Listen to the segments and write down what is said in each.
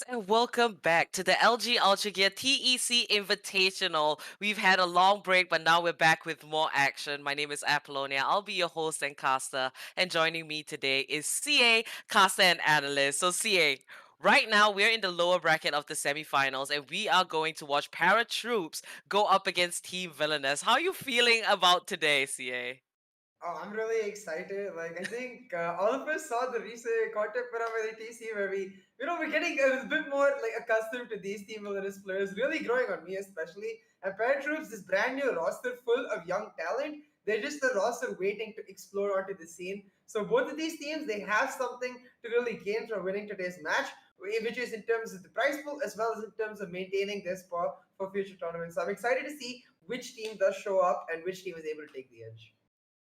And welcome back to the LG Ultragear TEC Invitational. We've had a long break, but now we're back with more action. My name is Apollonia. I'll be your host and caster, and joining me today is CA, caster and analyst. So CA, right now we're in the lower bracket of the semifinals, and we are going to watch PARATROOPS go up against Team Villainous. How are you feeling about today, CA? Oh, I'm really excited. I think all of us saw the recent content with TC where we're getting a bit more accustomed to these team villainous players, really growing on me especially. And Paratroops, this brand new roster full of young talent, they're just a roster waiting to explore onto the scene. So both of these teams, they have something to really gain from winning today's match, which is in terms of the prize pool as well as in terms of maintaining their spot for future tournaments. So I'm excited to see which team does show up and which team is able to take the edge.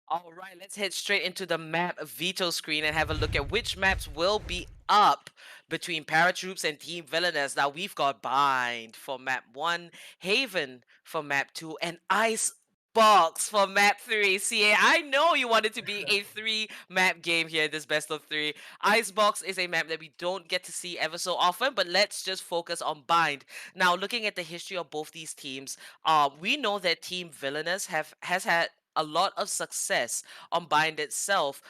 All right, let's head straight into the map veto screen and have a look at which maps will be up between Paratroops and Team Villainous. Now we've got Bind for map 1, Haven for map 2, and Ice Box for map 3. CA, I know you want it to be a 3 map game here in this best of 3. Icebox is a map that we don't get to see ever so often, but let's just focus on Bind. Now, looking at the history of both these teams, we know that Team Villainous has had a lot of success on Bind itself.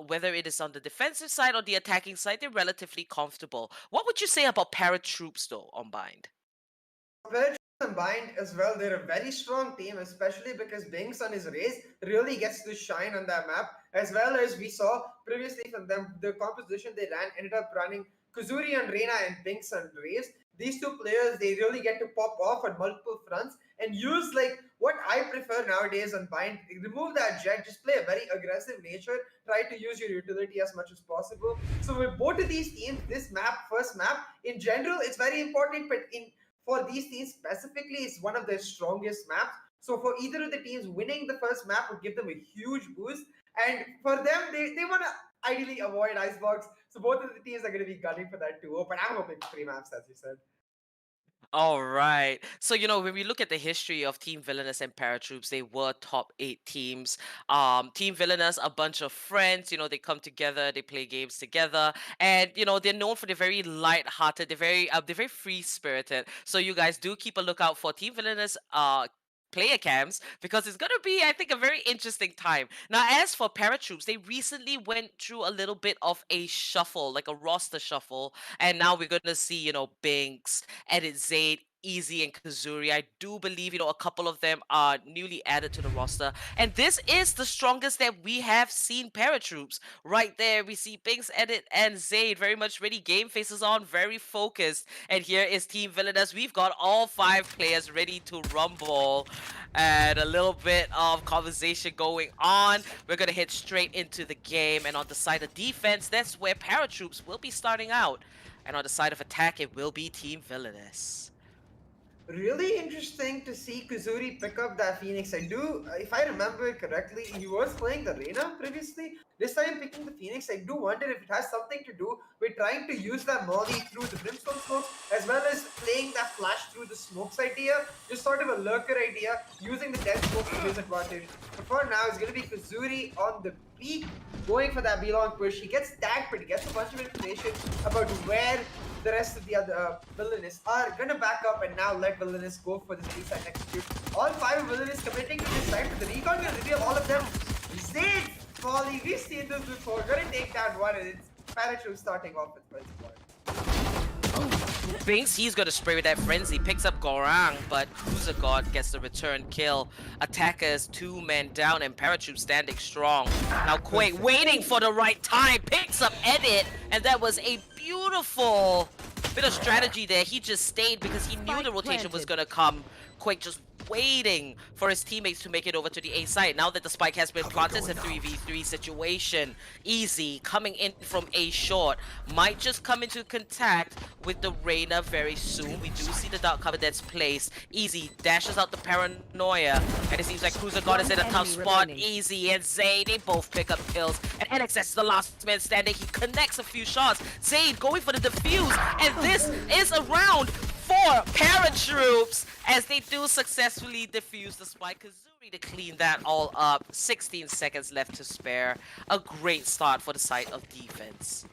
Whether it is on the defensive side or the attacking side, they're relatively comfortable. What would you say about Paratroops though on Bind? Well, combined as well, they're a very strong team, especially because Binks on his race really gets to shine on that map, as well as we saw previously from them. The composition they ran ended up running Kuzuri on Reina and Binks on Raze. These two players, they really get to pop off on multiple fronts and use what I prefer nowadays on Bind. Remove that jet, just play a very aggressive nature, try to use your utility as much as possible. So with both of these teams, this map, first map, in general, it's very important, but in for these teams specifically, it's one of their strongest maps. So for either of the teams, winning the first map would give them a huge boost. And for them, they want to ideally avoid Icebox. So both of the teams are going to be gunning for that 2-0. But I'm hoping for 3 maps, as you said. All right. So, when we look at the history of Team Villainous and Paratroops, they were top 8 teams. Team Villainous, a bunch of friends, they come together, they play games together, and they're known for the very light-hearted, they're very free-spirited. So you guys do keep a lookout for Team Villainous player cams because it's gonna be, I think, a very interesting time. Now, as for Paratroops, they recently went through a little bit of a shuffle, like a roster shuffle, and now we're gonna see, Binks, Edit Zaid, Easy, and Kazuri. I do believe, a couple of them are newly added to the roster. And this is the strongest that we have seen Paratroops. Right there, we see Binks, Edit, and Zaid very much ready. Game faces on, very focused. And here is Team Villainous. We've got all 5 players ready to rumble. And a little bit of conversation going on. We're going to hit straight into the game. And on the side of defense, that's where Paratroops will be starting out. And on the side of attack, it will be Team Villainous. Really interesting to see Kuzuri pick up that Phoenix. If I remember correctly, he was playing the Reina previously. This time picking the Phoenix, I do wonder if it has something to do with trying to use that Molly through the Brimstone smokes, as well as playing that flash through the smokes idea, just sort of a lurker idea, using the death smoke to his advantage. But for now, it's going to be Kuzuri on the peak, going for that B-long push. He gets tagged, but he gets a bunch of information about where the rest of the other villainous are gonna back up and now let villainous go for this B-side execute. All 5 villainous committing to this side, but the recon will reveal all of them. Zaid falling, we've seen this before. Gonna take down one, and it's Parachute starting off with first blood. Thinks he's gonna spray with that frenzy, picks up Gorang, but God gets the return kill. Attackers 2 men down and Paratroop standing strong. Now Quake waiting for the right time, picks up Edit, and that was a beautiful bit of strategy there. He just stayed because he knew the rotation was gonna come. Quake just waiting for his teammates to make it over to the A side. Now that the spike has been planted, it's a 3v3 situation. Easy coming in from A short. Might just come into contact with the Reina very soon. We do see the dark cover that's placed. Easy dashes out the paranoia. And it seems like Cruiser God is in a tough spot. Easy and Zayd, they both pick up kills. And NXS is the last man standing. He connects a few shots. Zayd going for the defuse. And this is a round for Paratroops as they do successfully defuse the spike. Kazuri to clean that all up. 16 seconds left to spare. A great start for the side of defense.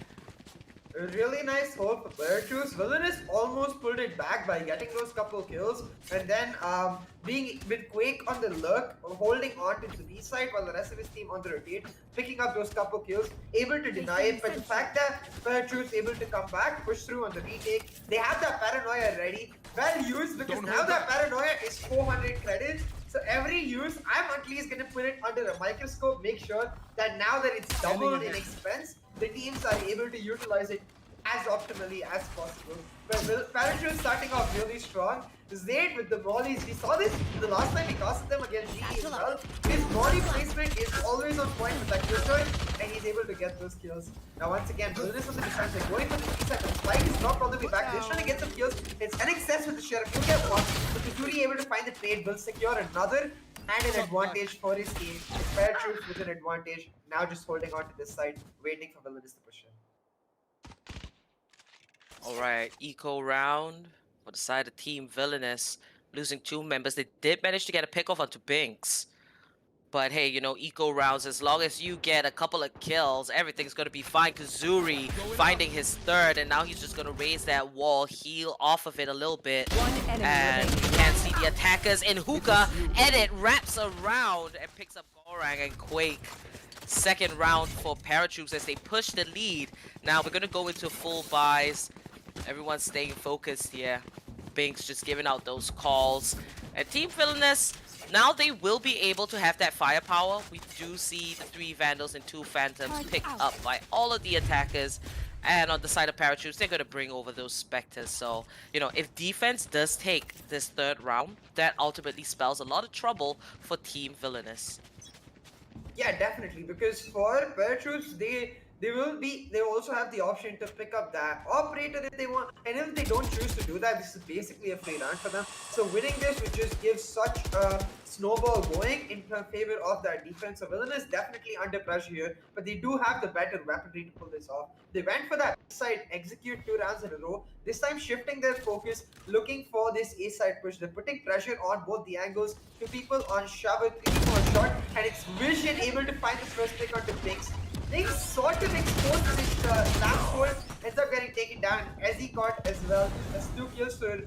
A really nice hold for Paratroops. Villainous almost pulled it back by getting those couple kills and then being with Quake on the lurk, holding on to the B side while the rest of his team on the rotate, picking up those couple kills, able to deny it. But the fact that Paratroops able to come back, push through on the retake, they have that paranoia ready. Well used because now that paranoia is 400 credits. So every use, I'm at least gonna put it under a microscope, make sure that now that it's doubled in expense, the teams are able to utilize it as optimally as possible. But Parachute is starting off really strong. Zayd with the volleys, we saw this the last time we casted them against GE as well. His volley placement is always on point with that kill shot, and he's able to get those kills. Now once again, Villainous on the defense, they're going for the 3 seconds. Spike is not all the way back, they're trying to get some kills. It's an excess with the Sheriff, he'll get one, but Kazuri able to find the trade, will secure another, and an advantage for his team. It's Paratroops with an advantage, now just holding on to this side, waiting for Villainous to push in. Alright, eco round for the side of Team Villainous. Losing 2 members. They did manage to get a pick off onto Binks. But hey, you know, eco rounds, as long as you get a couple of kills, everything's gonna be fine. Kazuri finding his 3rd, and now he's just gonna raise that wall, heal off of it a little bit. And you can't see the attackers in Hookah. Edit wraps around and picks up Gorang and Quake. 2nd round for Paratroops as they push the lead. Now we're gonna go into full buys. Everyone's staying focused here. Binks just giving out those calls. And Team Villainous, now they will be able to have that firepower. We do see the 3 Vandals and 2 Phantoms picked up by all of the attackers. And on the side of Paratroops, they're going to bring over those Spectres. So, you know, if defense does take this 3rd round, that ultimately spells a lot of trouble for Team Villainous. Yeah, definitely. Because for Paratroops, they also have the option to pick up that operator if they want, and if they don't choose to do that, this is basically a free round for them. So winning this would just give such a snowball going in favor of that defense. So Villainous definitely under pressure here, but they do have the better weaponry to pull this off. They went for that side, execute 2 rounds in a row, this time shifting their focus, looking for this A side push. They're putting pressure on both the angles, 2 people on shower, 3 people on short, and it's Vision able to find the first pick onto Binks. Binks sort of exposed his lamp sword, ends up getting taken down as he caught as well. That's 2 kills for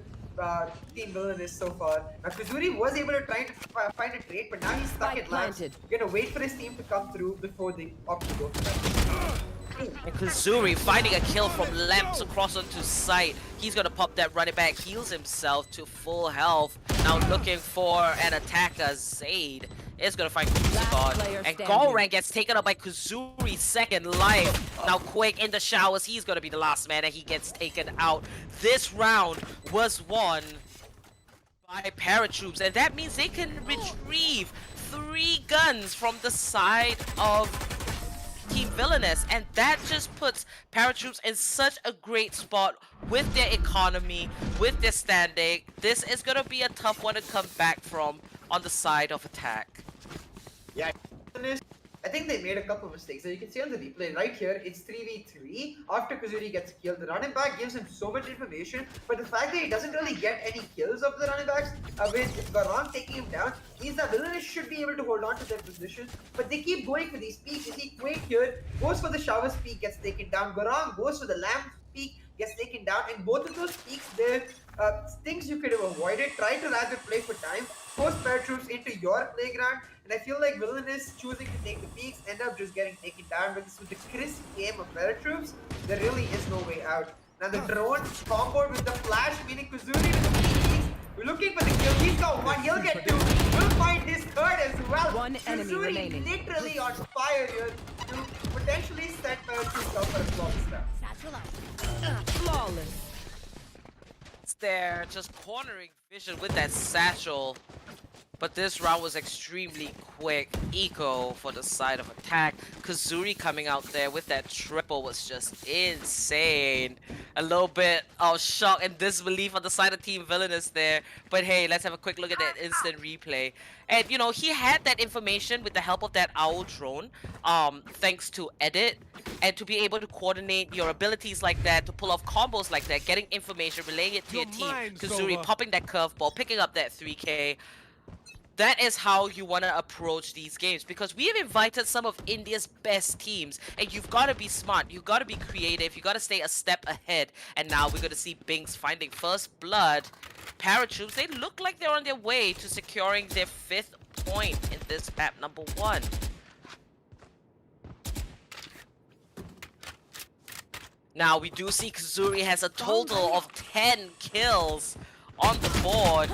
Team Villainous so far. Now Kazuri was able to try to find a trade, but now he's stuck at lamps. Gonna wait for his team to come through before they opt to go for that. And Kazuri finding a kill from lamps across onto site. He's gonna pop that running back, heals himself to full health. Now looking for an attacker. Zayd is gonna find Kuzikon. And Golran gets taken up by Kazuri's 2nd life. Now Quake in the showers, he's gonna be the last man and he gets taken out. This round was won by Paratroops, and that means they can retrieve 3 guns from the side of Team Villainous, and that just puts Paratroops in such a great spot with their economy, with their standing. This is gonna be a tough one to come back from on the side of attack. Yeah, I think they made a couple of mistakes. So you can see on the replay right here, it's 3v3 after Kazuri gets killed. The running back gives him so much information, but the fact that he doesn't really get any kills of the running backs with Garang taking him down means that Villainous should be able to hold on to their position, but they keep going for these peaks. You see Quake here goes for the shower's peak, gets taken down. Garang goes for the lamp peak, gets taken down, and both of those peaks, they're things you could have avoided. Try to rather play for time, force Paratroops into your playground, and I feel like Villainous choosing to take the peaks end up just getting taken down, because with the crisp game of Paratroops, there really is no way out. Now the drone comboed with the flash, meaning Kazuri with the peaks. We're looking for the kill. He's got 1, he'll get 2. We'll find his 3rd as well. 1 enemy Kazuri remaining. literally on fire here to potentially set Paratroops up for a flawless round. Flawless. There, just cornering Vision with that satchel. But this round was extremely quick. Eco for the side of attack. Kazuri coming out there with that triple was just insane. A little bit of shock and disbelief on the side of Team Villainous there. But hey, let's have a quick look at that instant replay. And you know, he had that information with the help of that owl drone. Thanks to Edit. And to be able to coordinate your abilities like that, to pull off combos like that, getting information, relaying it to your team. Kazuri popping that curveball, picking up that 3K. That is how you want to approach these games, because we have invited some of India's best teams, and you've got to be smart, you've got to be creative, you got to stay a step ahead. And now we're going to see Binks finding first blood. Paratroops, they look like they're on their way to securing their 5th point in this map number 1. Now we do see Kazuri has a total of 10 kills on the board,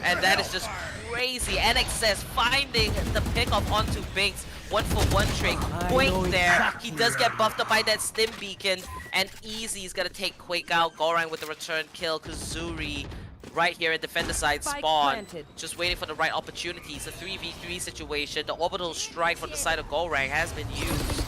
and that is just crazy. NXS finding the pickup onto Binks. 1-for-1 trick. Quake there. He does get buffed up by that stim beacon, and Easy is gonna take Quake out. Gorang with the return kill. Kazuri right here at defender side spawn, just waiting for the right opportunity. It's a 3v3 situation. The orbital strike from the side of Gorang has been used.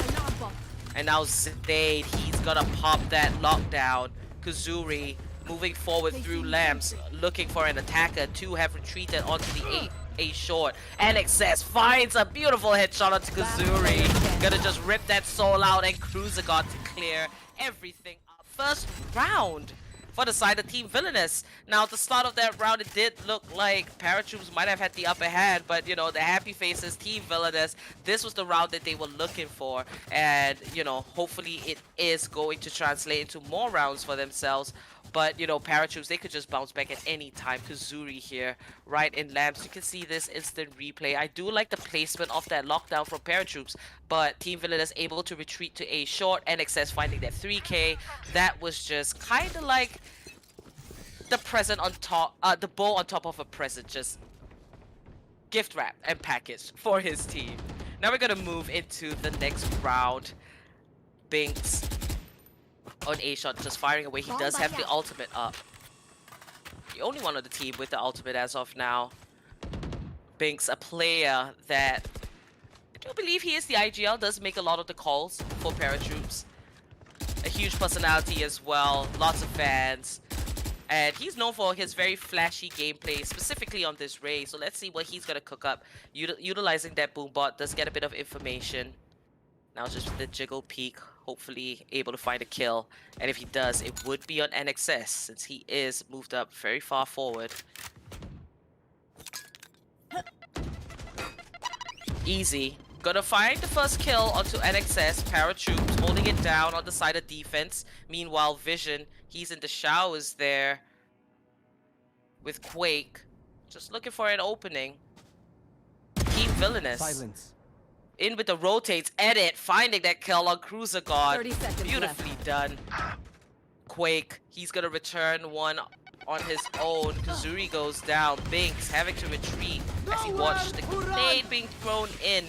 And now Zade, he's gonna pop that lockdown. Kazuri moving forward through lamps, looking for an attacker. 2 have retreated onto the A short. NXS finds a beautiful headshot onto Kazuri. Gonna just rip that soul out, and Cruiser got to clear everything up. First round for the side of Team Villainous. Now, at the start of that round, it did look like Paratroops might have had the upper hand, but, you know, the happy faces, Team Villainous, this was the round that they were looking for. And, you know, hopefully it is going to translate into more rounds for themselves. But, you know, Paratroops, they could just bounce back at any time. Kazuri here, right in lamps. You can see this instant replay. I do like the placement of that lockdown from Paratroops, but Team Villainous able to retreat to A short. NXS finding that 3K. That was just kind of like the present on top, the bow on top of a present, just gift wrap and package for his team. Now we're gonna move into the next round. Binks on A shot, just firing away. He does have the ultimate up. The only one on the team with the ultimate as of now. Binks, a player that I do believe he is the IGL, does make a lot of the calls for Paratroops. A huge personality as well, lots of fans. And he's known for his very flashy gameplay, specifically on this raid. So let's see what he's gonna cook up. Utilizing that boombot does get a bit of information. Now just the jiggle peek, hopefully able to find a kill. And if he does, it would be on NXS, since he is moved up very far forward. Easy. Gonna find the first kill onto NXS. Paratroops holding it down on the side of defense. Meanwhile, Vision, he's in the showers there with Quake. Just looking for an opening. Team Villainous. Silence. In with the rotates, edit, finding that kill on Cruiser God. 30 seconds Beautifully left. done. Quake, he's gonna return one on his own. Kazuri goes down. Binks having to retreat as he watched the grenade being thrown in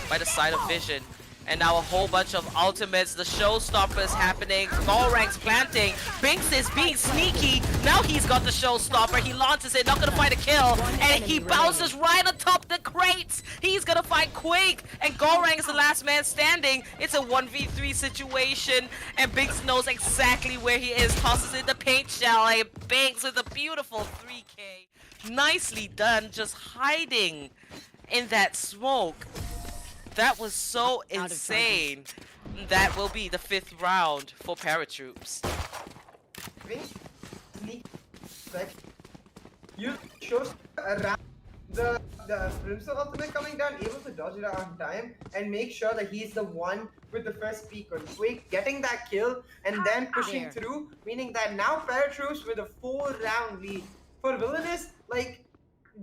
by the side of Vision. And now a whole bunch of ultimates. The showstopper is happening. Gorang's planting. Binks is being sneaky. Now he's got the showstopper. He launches it, not gonna find a kill. And he bounces right on top the crates. He's gonna find Quake. And Gorang is the last man standing. It's a 1v3 situation. And Binks knows exactly where he is. Tosses in the paint shell. And Binks with a beautiful 3K. Nicely done, just hiding in that smoke. That was so insane. That will be the 5th round for Paratroops. You shows around the Crimson ultimate coming down, able to dodge it out on time and make sure that he's the one with the first peak on Quake, getting that kill and then pushing through, meaning that now Paratroops with a 4-round lead. For Villainous, like,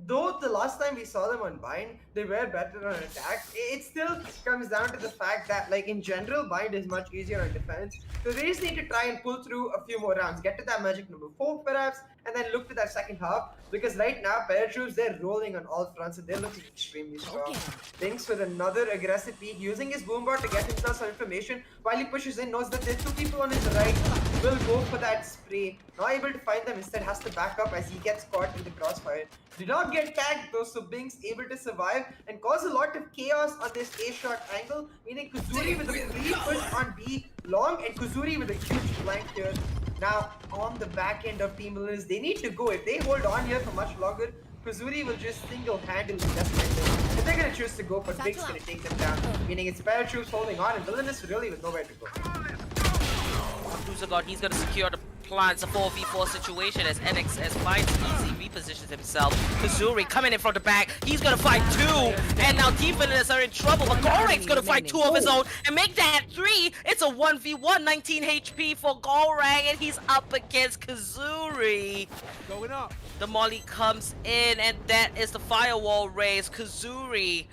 though the last time we saw them on Bind, they were better on attack, it still comes down to the fact that, like, in general, Bind is much easier on defense. So they just need to try and pull through a few more rounds, get to that magic number 4 perhaps, and then look to that second half. Because right now, Paratroops, they're rolling on all fronts and they're looking extremely strong. Binks with another aggressive peek, using his boombot to get himself some information while he pushes in, knows that there's 2 people on his right, will go for that spray. Not able to find them, instead has to back up as he gets caught in the crossfire. Did not get tagged though, so Binks able to survive and cause a lot of chaos on this A-shot angle, meaning Kazuri with a free push on B long and Kazuri with a huge flank here. Now, on the back end of Team Villainous, they need to go. If they hold on here for much longer, Kazuri will just single-handedly decimate them. If they're going to choose to go, but Binks going to take them down, meaning it's Paratroops holding on and Villainous really with nowhere to go. Cruiser God, he's gonna secure the plants a 4v4 situation as NXS finds easy, repositions himself. Kazuri coming in from the back. He's gonna find two, and now Team Villainous are in trouble, but Golrang's gonna find two of his own and make that three. It's a 1v1, 19 HP for Golrang, and he's up against Kazuri. Going up. The molly comes in, and that is the firewall raise. Kazuri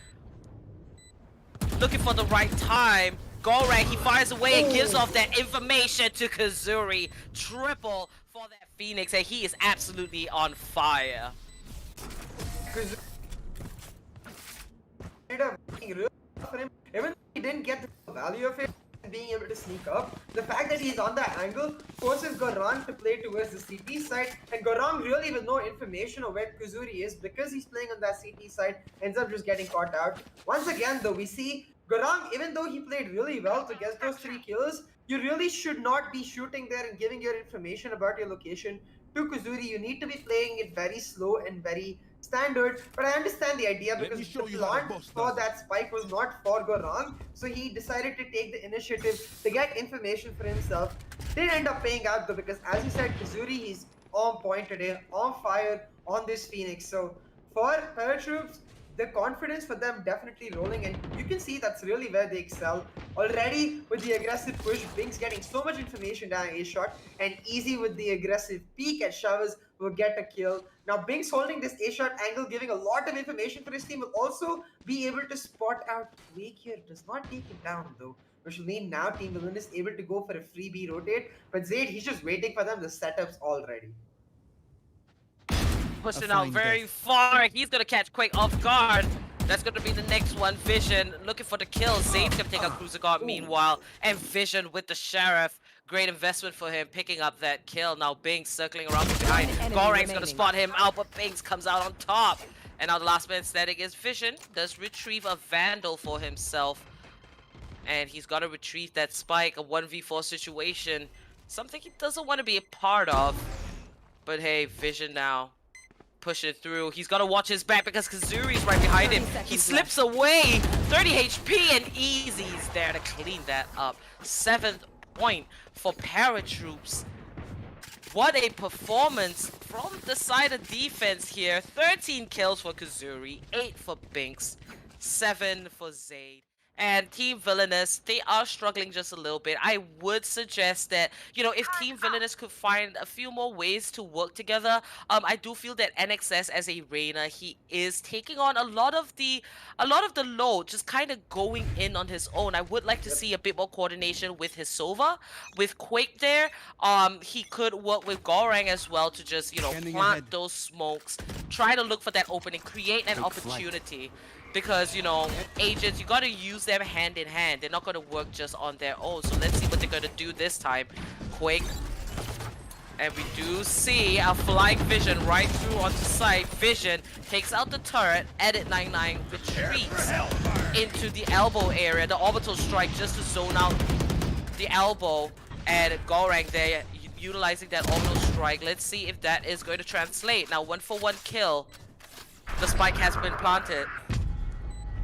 looking for the right time. Golrang, he fires away and gives off that information to Kazuri. Triple for that Phoenix, and he is absolutely on fire. Even though he didn't get the value of it being able to sneak up, the fact that he's on that angle forces Gorong to play towards the CT side, and Gorong really with no information of where Kazuri is because he's playing on that CT side ends up just getting caught out. Once again though, we see Gorong, even though he played really well to get those 3 kills, you really should not be shooting there and giving your information about your location to Kazuri. You need to be playing it very slow and very standard, but I understand the idea because the plant for that spike was not for Gorong, so he decided to take the initiative to get information for himself. Did end up paying out though, because as you said, Kazuri, he's on point today, on fire on this Phoenix. So for Paratroops, the confidence for them definitely rolling, and you can see that's really where they excel. Already with the aggressive push, Bing's getting so much information down A shot, and Easy with the aggressive peek at Showers will get a kill. Now Bing's holding this A shot angle, giving a lot of information for his team, will also be able to spot out Quake here. Does not take him down though, which will mean now Team Villainous is able to go for a freebie rotate, but Zayd, he's just waiting for them, the setups already. Pushing out very far. He's gonna catch Quake off guard. That's gonna be the next one. Vision looking for the kill. Zayd's gonna take out Cruiser Guard meanwhile. And Vision with the Sheriff. Great investment for him picking up that kill. Now Bing circling around from behind. Golrang's gonna spot him out, but Bing comes out on top. And now the last man standing is Vision. Does retrieve a Vandal for himself. And he's gotta retrieve that spike. A 1v4 situation. Something he doesn't want to be a part of. But hey, Vision now pushing it through. He's got to watch his back because Kazuri's right behind him. He slips away. 30 HP and Easy's there to clean that up. 7th point for Paratroops. What a performance from the side of defense here. 13 kills for Kazuri, 8 for Binks, 7 for Zayd. And Team Villainous, they are struggling just a little bit. I would suggest that, you know, if Team Villainous could find a few more ways to work together, I do feel that NXS as a Reina, he is taking on a lot of the load, just kind of going in on his own. I would like to see a bit more coordination with his Sova, with Quake there. He could work with Golrang as well to just, you know, plant those smokes, try to look for that opening, create an opportunity. Because, you know, agents, you gotta use them hand in hand. They're not gonna work just on their own. So let's see what they're gonna do this time. Quake. And we do see a flying Vision right through onto site. Vision takes out the turret. Edit 99 retreats into the elbow area. The orbital strike just to zone out the elbow. And Golrang there utilizing that orbital strike. Let's see if that is going to translate. Now 1-for-1 kill. The spike has been planted.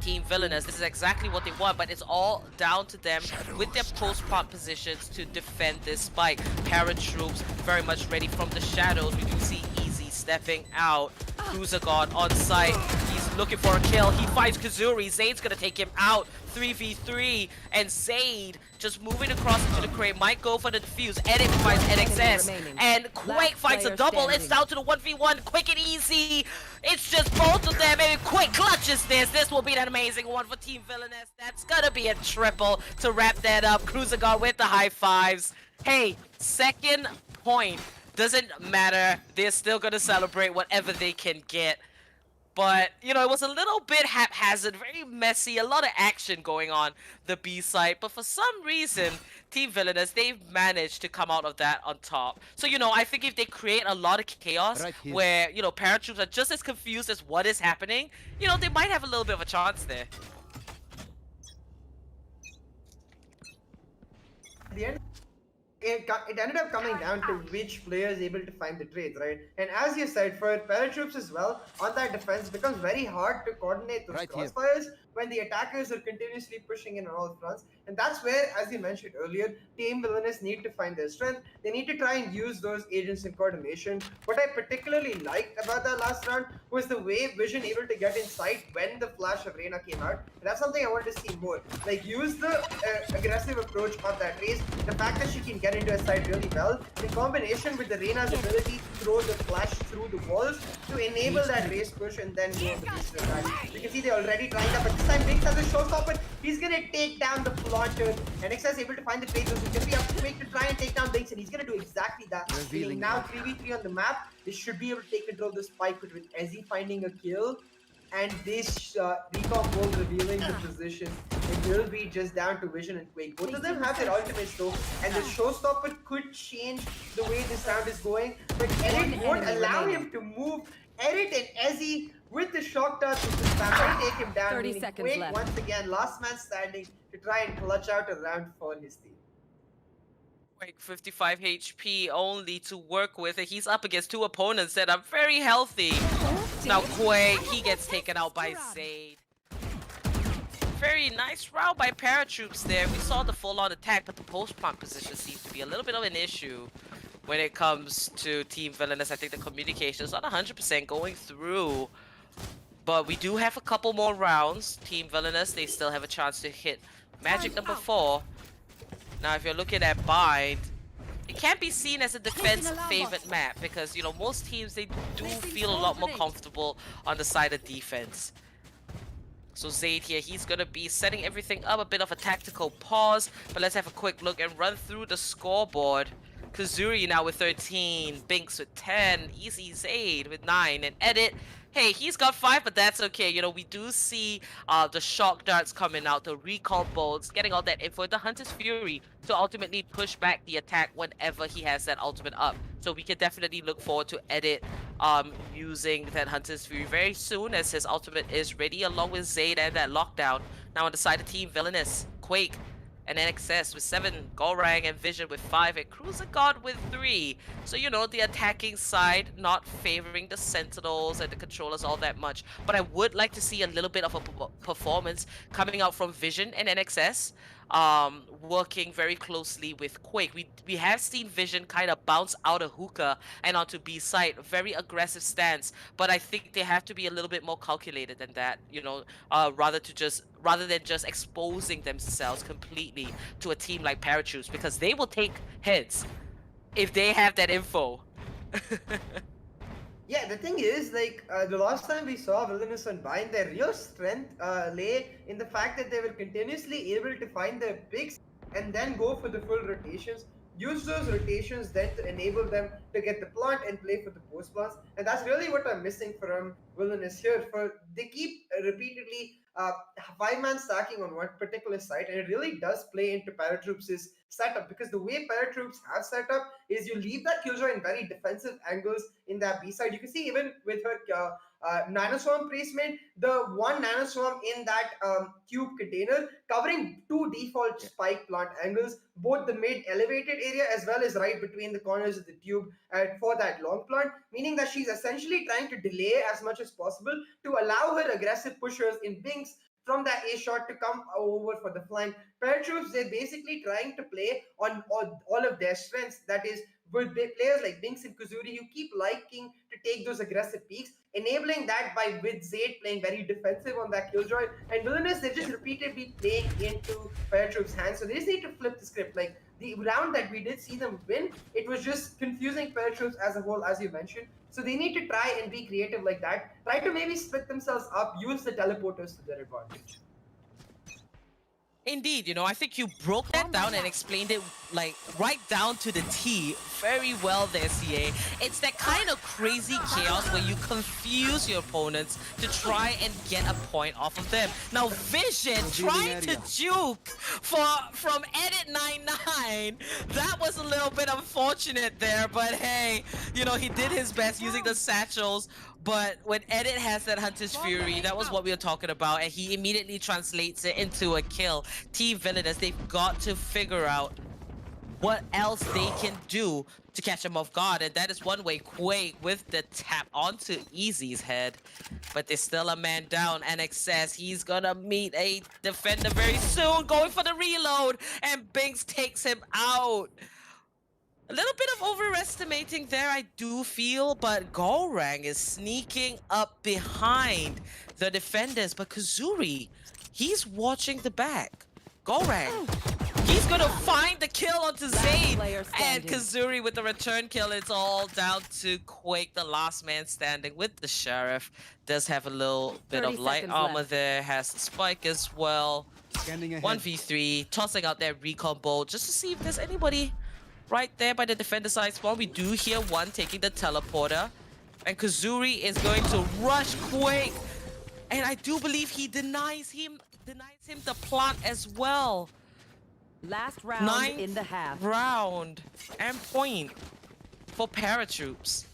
Team Villainous, this is exactly what they want, but it's all down to them with their post-plant positions to defend this spike. Paratroops very much ready from the shadows. We do see Easy stepping out. Cruiser Guard on site. He's looking for a kill. He fights Kazuri. Zayd's gonna take him out. 3v3, and Zayd just moving across into the crate. Might go for the defuse. Edit finds NXS, and Quake finds a double. It's down to the 1v1. Quick and Easy. It's just both of them, and Quake clutches this. This will be an amazing one for Team Villainous. That's gonna be a triple to wrap that up. Cruiser Guard with the high fives. Hey, 2nd point. Doesn't matter. They're still gonna celebrate whatever they can get. But, you know, it was a little bit haphazard, very messy, a lot of action going on the B side. But for some reason, Team Villainous, they've managed to come out of that on top. So, you know, I think if they create a lot of chaos where, you know, Paratroops are just as confused as what is happening, you know, they might have a little bit of a chance there. At the end, it ended up coming down to which player is able to find the trades, right? And as you said, for Paratroops as well, on that defense, it becomes very hard to coordinate those crossfires when the attackers are continuously pushing in on all fronts. And that's where, as you mentioned earlier, Team Villainous need to find their strength. They need to try and use those agents in coordination. What I particularly liked about that last round was the way Vision able to get inside when the flash of Reyna came out. And that's something I wanted to see more. Like, use the aggressive approach of that race, the fact that she can get into a side really well, in combination with the Reyna's ability to throw the flash through the walls to enable that race push and then go on the booster attack. You can see they already tried that, but this time Binks has a showstopper. He's gonna take down the planter. NXS able to find the trade zones. He's gonna be up quick to try and take down Binks, and he's gonna do exactly that. Meaning now 3v3 on the map, they should be able to take control of the spike, but with Ezzy finding a kill, and this recon ball revealing the position, it will be just down to Vision and Quake. Both of them have their ultimates though, and the showstopper could change the way this round is going, but Eric won't allow him to move. Eric and Ezzy with the shock dart to just take him down. 30 seconds Quake left. once again, last man standing to try and clutch out a round for his team. Quake 55 HP only to work with, and he's up against two opponents that are very healthy. Now Quake, he gets taken out by Zayd. Very nice round by Paratroops there. We saw the full-on attack, but the post-plant position seems to be a little bit of an issue when it comes to Team Villainous. I think the communication is not 100% going through. But we do have a couple more rounds. Team Villainous, they still have a chance to hit Magic number 4. Now, if you're looking at Bind, it can't be seen as a defense-favored map because, you know, most teams, they do feel a lot more comfortable on the side of defense. So Zayd here, he's going to be setting everything up, a bit of a tactical pause. But let's have a quick look and run through the scoreboard. Kazuri now with 13, Binks with 10, Easy Zayd with 9, and Edit. Hey, he's got 5, but that's okay. You know, we do see the shock darts coming out, the recall bolts, getting all that info, the Hunter's Fury to ultimately push back the attack whenever he has that ultimate up. So we can definitely look forward to Edit using that Hunter's Fury very soon as his ultimate is ready, along with Zayd and that lockdown. Now on the side of Team Villainous, Quake and NXS with 7, Gorang and Vision with 5, and Cruiser God with 3. So, you know, the attacking side not favoring the Sentinels and the controllers all that much. But I would like to see a little bit of a performance coming out from Vision and NXS, working very closely with Quake. We have seen Vision kind of bounce out of hookah and onto B side, very aggressive stance. But I think they have to be a little bit more calculated than that, you know, rather than just exposing themselves completely to a team like Paratroops, because they will take heads if they have that info. Yeah, the thing is, like, the last time we saw Villainous and Bind, their real strength lay in the fact that they were continuously able to find their picks and then go for the full rotations. Use those rotations then to enable them to get the plant and play for the post plants. And that's really what I'm missing from Villainous here. They keep repeatedly 5-man stacking on one particular site, and it really does play into Paratroops' setup, because the way Paratroops have set up is you leave that Killjoy in very defensive angles in that B side. You can see even with her nanoswarm placement, the one nanoswarm in that cube container covering 2 default spike plant angles, both the mid elevated area as well as right between the corners of the tube for that long plant, meaning that she's essentially trying to delay as much as possible to allow her aggressive pushers in Binks from that A shot to come over for the flank. Paratroops, they're basically trying to play on all of their strengths. That is, with players like Binks and Kazuri, you keep liking to take those aggressive peaks, enabling that by with Zayd playing very defensive on that Killjoy. And Villainous, they're just repeatedly playing into Paratroops' hands. So they just need to flip the script. Like, the round that we did see them win, it was just confusing Paratroops as a whole, as you mentioned. So they need to try and be creative like that. Try to maybe split themselves up, use the teleporters to their advantage. Indeed, you know, I think you broke that down and explained it like right down to the T very well there, CA. It's that kind of crazy chaos where you confuse your opponents to try and get a point off of them. Now Vision trying to juke from Edit 99. That was a little bit unfortunate there, but hey, you know, he did his best using the satchels. But when Edit has that Hunter's Fury, that was what we were talking about, and he immediately translates it into a kill. Team Villainous, they've got to figure out what else they can do to catch him off guard. And that is one way. Quake with the tap onto Easy's head. But there's still a man down. NX says he's gonna meet a defender very soon. Going for the reload. And Binks takes him out. A little bit of overestimating there, I do feel, but Golrang is sneaking up behind the defenders. But Kazuri, he's watching the back. Golrang, he's gonna find the kill onto Zayn. And Kazuri with the return kill. It's all down to Quake, the last man standing with the Sheriff. Does have a little bit of light armor there, has the spike as well. 1v3, tossing out that recon bolt just to see if there's anybody right there by the defender side spawn. We do hear one taking the teleporter. And Kazuri is going to rush Quake. And I do believe he denies him the plant as well. Last round in the half. Round and point for Paratroops.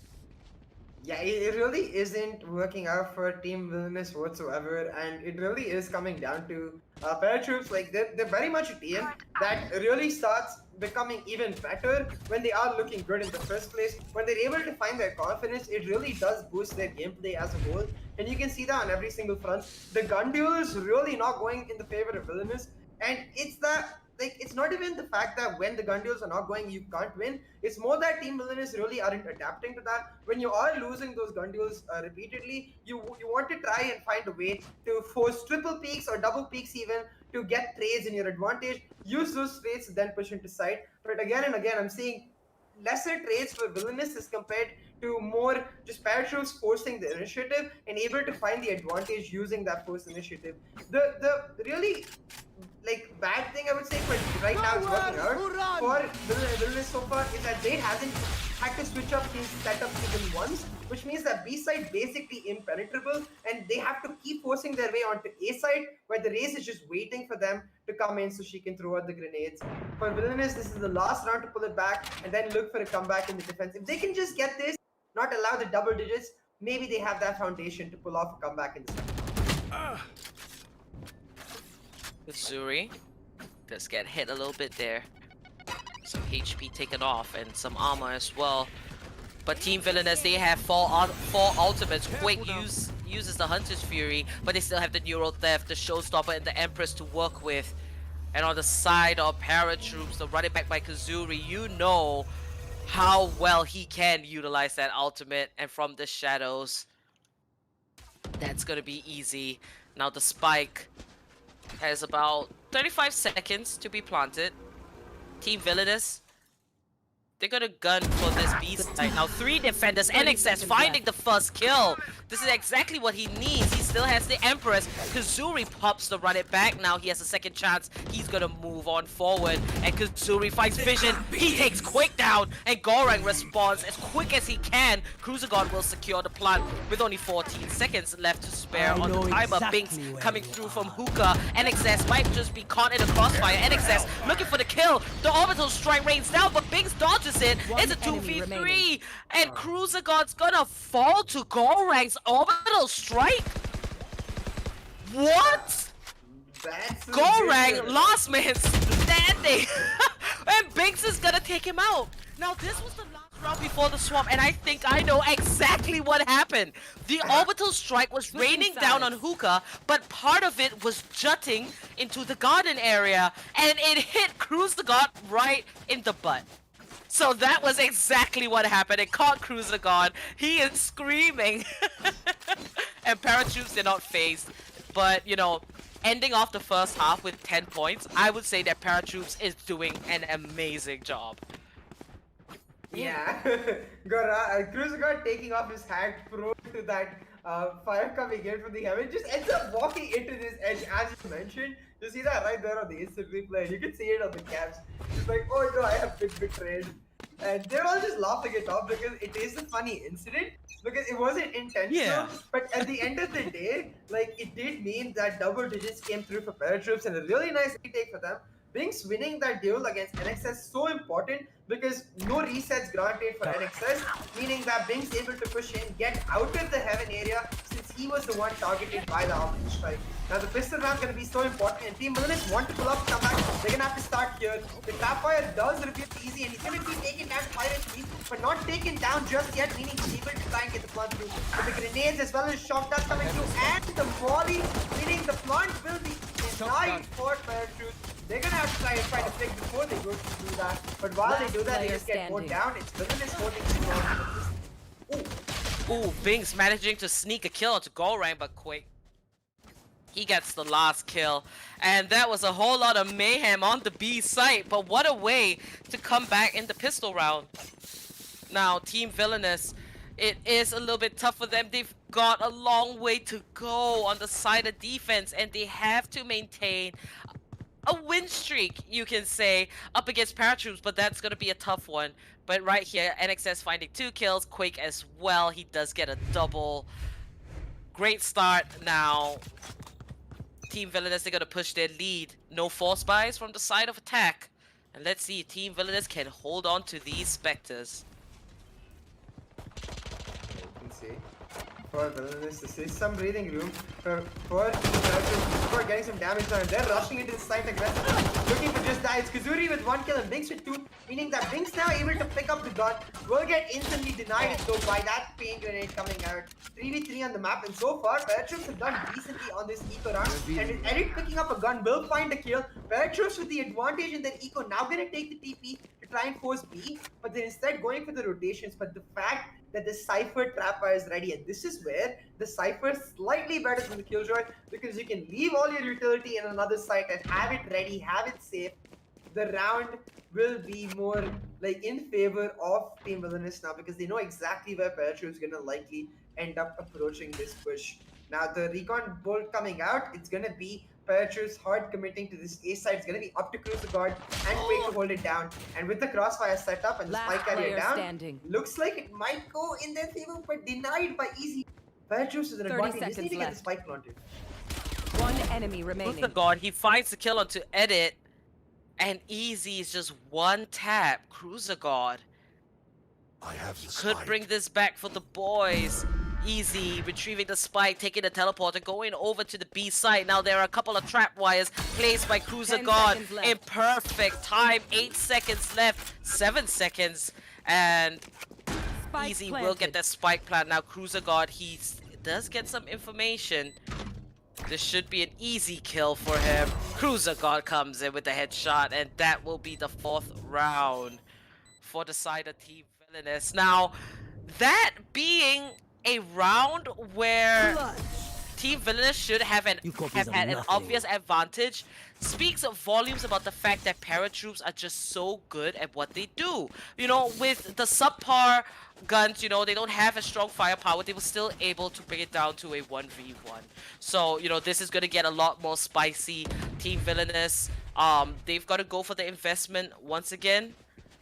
Yeah, it really isn't working out for Team Villainous whatsoever, and it really is coming down to Paratroops. Like, they're very much a team that really starts becoming even better when they are looking good in the first place. When they're able to find their confidence, it really does boost their gameplay as a whole, and you can see that on every single front. The gun duel is really not going in the favor of Villainous, and it's that, like, it's not even the fact that when the gun duels are not going, you can't win. It's more that Team Villainous really aren't adapting to that. When you are losing those gun duels repeatedly, you want to try and find a way to force triple peaks or double peaks even to get trades in your advantage. Use those trades, then push into side. But again and again, I'm seeing lesser trades for Villainous as compared to more just Paratroops forcing the initiative and able to find the advantage using that forced initiative. The really bad thing I would say, but right now it's working out for Villainous so far is that Zayd hasn't had to switch up his setup even once, which means that B side basically impenetrable, and they have to keep forcing their way onto A side, where the race is just waiting for them to come in so she can throw out the grenades. For Villainous, this is the last round to pull it back and then look for a comeback in the defense. If they can just get this, not allow the double digits, maybe they have that foundation to pull off a comeback in the second. Kazuri does get hit a little bit there. Some HP taken off and some armor as well. But Team Villainous, they have four ultimates. Quake uses the Hunter's Fury, but they still have the Neural Theft, the Showstopper, and the Empress to work with. And on the side of Paratroops, the running back by Kazuri, you know how well he can utilize that ultimate. And from the shadows, that's gonna be easy. Now the spike has about 35 seconds to be planted. Team Villainous, they're gonna gun for this B side. Now 3 defenders, NXS finding the first kill. This is exactly what he needs. He still has the Empress. Kazuri pops the run it back. Now he has a second chance. He's gonna move on forward. And Kazuri finds vision. He takes Quake down. And Golrang responds as quick as he can. Cruiser God will secure the plant with only 14 seconds left to spare on the timer. Binks coming through from Hookah. NXS might just be caught in a crossfire. NXS looking for the kill. The orbital strike rains down, but Binks dodges it. It's a 2v3. And Cruiser God's gonna fall to Golrang's orbital strike? What? Golrang, last man standing. And Binks is gonna take him out. Now this was the last round before the swap, and I think I know exactly what happened. The orbital strike was raining down on Hookah, but part of it was jutting into the garden area, and it hit Cruiser God right in the butt. So that was exactly what happened. It caught Cruiser God. He is screaming. And Paratroops, they're not phased. But, you know, ending off the first half with 10 points, I would say that Paratroops is doing an amazing job. Yeah, Cruiser God taking off his hat, prone to that fire coming in from the heaven, just ends up walking into this edge, as you mentioned. You see that right there on the instant replay, you can see it on the caps. It's like, oh no, I have been betrayed. And they're all just laughing it off because it is a funny incident, because it wasn't intentional, but at the end of the day, like, it did mean that double digits came through for Paratroops and a really nice retake for them. Binks winning that duel against NXS so important. important because no resets granted for NXS, meaning that Bing's able to push in, get out of the heaven area since he was the one targeted by the offense strike. Now the pistol round is going to be so important, and Team Villainous want to pull up comeback. They're going to have to start here. The Trapfire does reveal easy, and he's going to be taken down 5 HP, but not taken down just yet, meaning he's able to try and get the plant through. With the grenades as well as shock dust coming through, and the volley, meaning the plant will be denied for PARATROOPS. They're gonna have to try to flick before they go to do that. But while they do that, they just get mowed down. It's Villainous holding strong. Ooh, Bing's managing to sneak a kill onto Golrang, but Quake, he gets the last kill. And that was a whole lot of mayhem on the B site, but what a way to come back in the pistol round. Now, Team Villainous, it is a little bit tough for them. They've got a long way to go on the side of defense, and they have to maintain a win streak, you can say, up against PARATROOPS, but that's going to be a tough one. But right here, NXS finding 2 kills, Quake as well. He does get a double. Great start now. Team Villainous, they're going to push their lead. No force buys from the side of attack. And let's see if Team Villainous can hold on to these Spectres. You can see. For Villainous, this is some breathing room for getting some damage done. They're rushing into the site aggressively, looking for just that. It's Kazuri with 1 kill and Binks with 2, meaning that Binks now able to pick up the gun, will get instantly denied though by that pain grenade coming out. 3v3 on the map, and so far PARATROOPS have done decently on this eco round, and with Eric picking up a gun will find a kill. PARATROOPS with the advantage in their eco, now gonna take the TP to try and force B, but they're instead going for the rotations. But the fact that the Cypher Trapfire is ready, and this is where the Cypher is slightly better than the Killjoy, because you can leave all your utility in another site and have it ready, have it safe. The round will be more like in favor of Team Villainous now, because they know exactly where PARATROOPS is gonna likely end up approaching this push. Now the recon bolt coming out, it's gonna be PARATROOPS hard committing to this A side. It's gonna be up to Cruciguard and Quake to hold it down. And with the crossfire set up and the spike carrier down, looks like it might go in their favor, but denied by Easy. PARATROOPS is an advantage. They just need to get the spike planted. 1 enemy remaining. Cruciguard, he finds the kill onto Edit, and Easy is just 1 tap. Cruciguard could bring this back for the boys. Easy retrieving the spike, taking the teleporter, going over to the B site. Now there are a couple of trap wires placed by Cruciguard in perfect time. 8 seconds left, 7 seconds, and Spike Easy planted. will get that spike plant. Now Cruciguard, he does get some information. This should be an easy kill for him. Cruciguard comes in with the headshot, and that will be the 4th round for the side of Team Villainous. Now, that being a round where Team Villainous should have had an obvious advantage speaks volumes about the fact that PARATROOPS are just so good at what they do. You know, with the subpar guns, you know, they don't have a strong firepower. They were still able to bring it down to a 1v1. So, you know, this is going to get a lot more spicy. Team Villainous, they've got to go for the investment once again.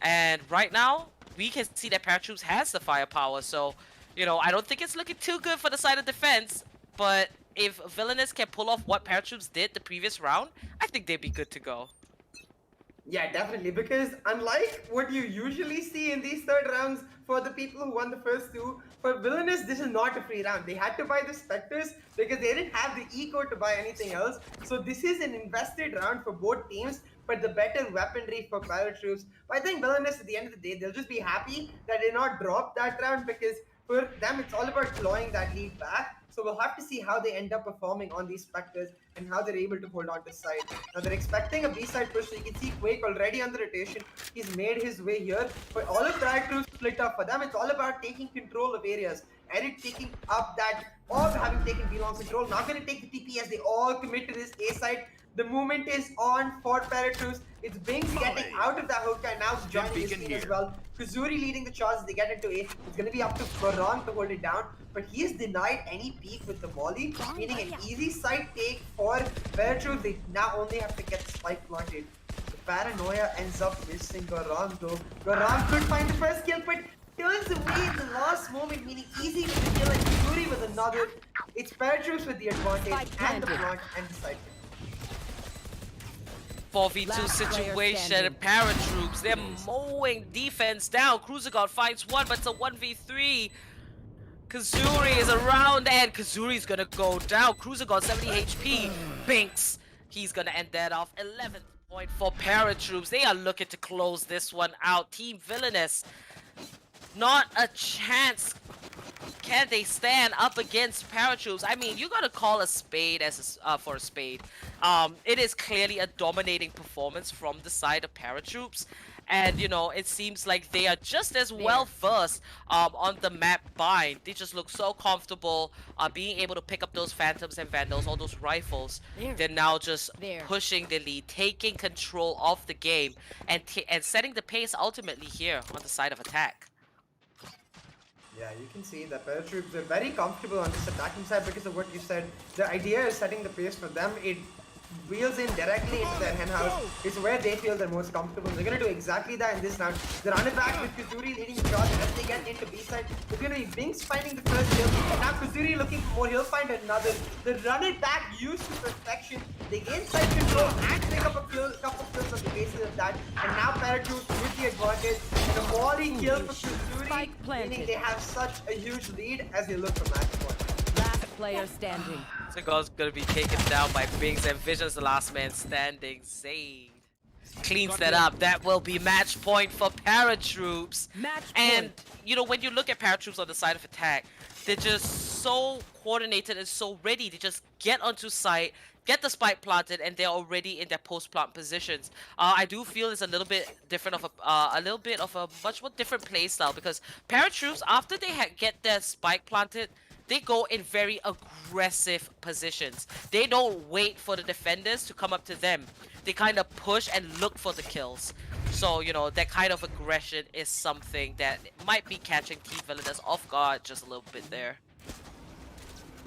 And right now, we can see that PARATROOPS has the firepower. So, you know, I don't think it's looking too good for the side of defense, but if Villainous can pull off what PARATROOPS did the previous round, I think they'd be good to go. Yeah, definitely, because unlike what you usually see in these 3rd rounds for the people who won the first 2, for Villainous, this is not a free round. They had to buy the Spectres because they didn't have the eco to buy anything else. So this is an invested round for both teams, but the better weaponry for PARATROOPS. But I think Villainous, at the end of the day, they'll just be happy that they not dropped that round, because for them, it's all about clawing that lead back. So we'll have to see how they end up performing on these Spectres and how they're able to hold on to side. Now they're expecting a B-side push, so you can see Quake already on the rotation. He's made his way here. But all of that to split up. For them, it's all about taking control of areas. Eric taking up that, or having taken B-long control. Not going to take the TP as they all commit to this A-side. The movement is on for PARATROOPS. It's Binks getting out of that hookah and now joining his team as well. Kazuri leading the charge as they get into A. It's going to be up to Varang to hold it down, but he is denied any peek with the molly, meaning an easy side take for PARATROOPS. They now only have to get the spike planted. The Paranoia ends up missing Varang though. Varang could find the first kill, but turns away in the last moment, meaning Easy with the kill and Kazuri with another. It's PARATROOPS with the advantage and the plant and the side. 4v2 Last player situation. standing. Paratroops, they're mowing defense down. Cruiser God finds one, but it's a 1v3. Kazuri is around and Kazuri's gonna go down. Cruiser got 70 HP. Binks, he's gonna end that off. 11th point for Paratroops. They are looking to close this one out. Team Villainous, not a chance. Can they stand up against Paratroops? I mean, you gotta call a spade as for a spade. It is clearly a dominating performance from the side of Paratroops. And you know, it seems like they are just as well versed on the map bind. They just look so comfortable being able to pick up those Phantoms and Vandals, all those rifles. They're now just pushing the lead, taking control of the game, and setting the pace ultimately here on the side of attack. Yeah, you can see that Paratroops are very comfortable on this attacking side because of what you said. The idea is setting the pace for them. It wheels in directly into their hen house. It's where they feel they're most comfortable. They're going to do exactly that in this round. They run it back with Kazuri leading the shot as they get into B side. It's going to be Binks finding the first kill. Now Kazuri looking for more. He'll find another. They run it back used to perfection. They gain side control and pick up a couple kills on the basis of that. And now Paratroops with the advantage. And a volley kill for Kazuri, meaning they have such a huge lead as they look for match point. Last player standing. Seagal's gonna be taken down by Binks and Vision's the last man standing. Zayd cleans that up. That will be match point for Paratroops. And you know, when you look at Paratroops on the side of attack, they're just so coordinated and so ready to just get onto site, get the spike planted, and they're already in their post-plant positions. I do feel it's a little bit different of a much more different play style because Paratroops, after they get their spike planted, they go in very aggressive positions. They don't wait for the defenders to come up to them. They kind of push and look for the kills. So, you know, that kind of aggression is something that might be catching Team Villainous off guard just a little bit there.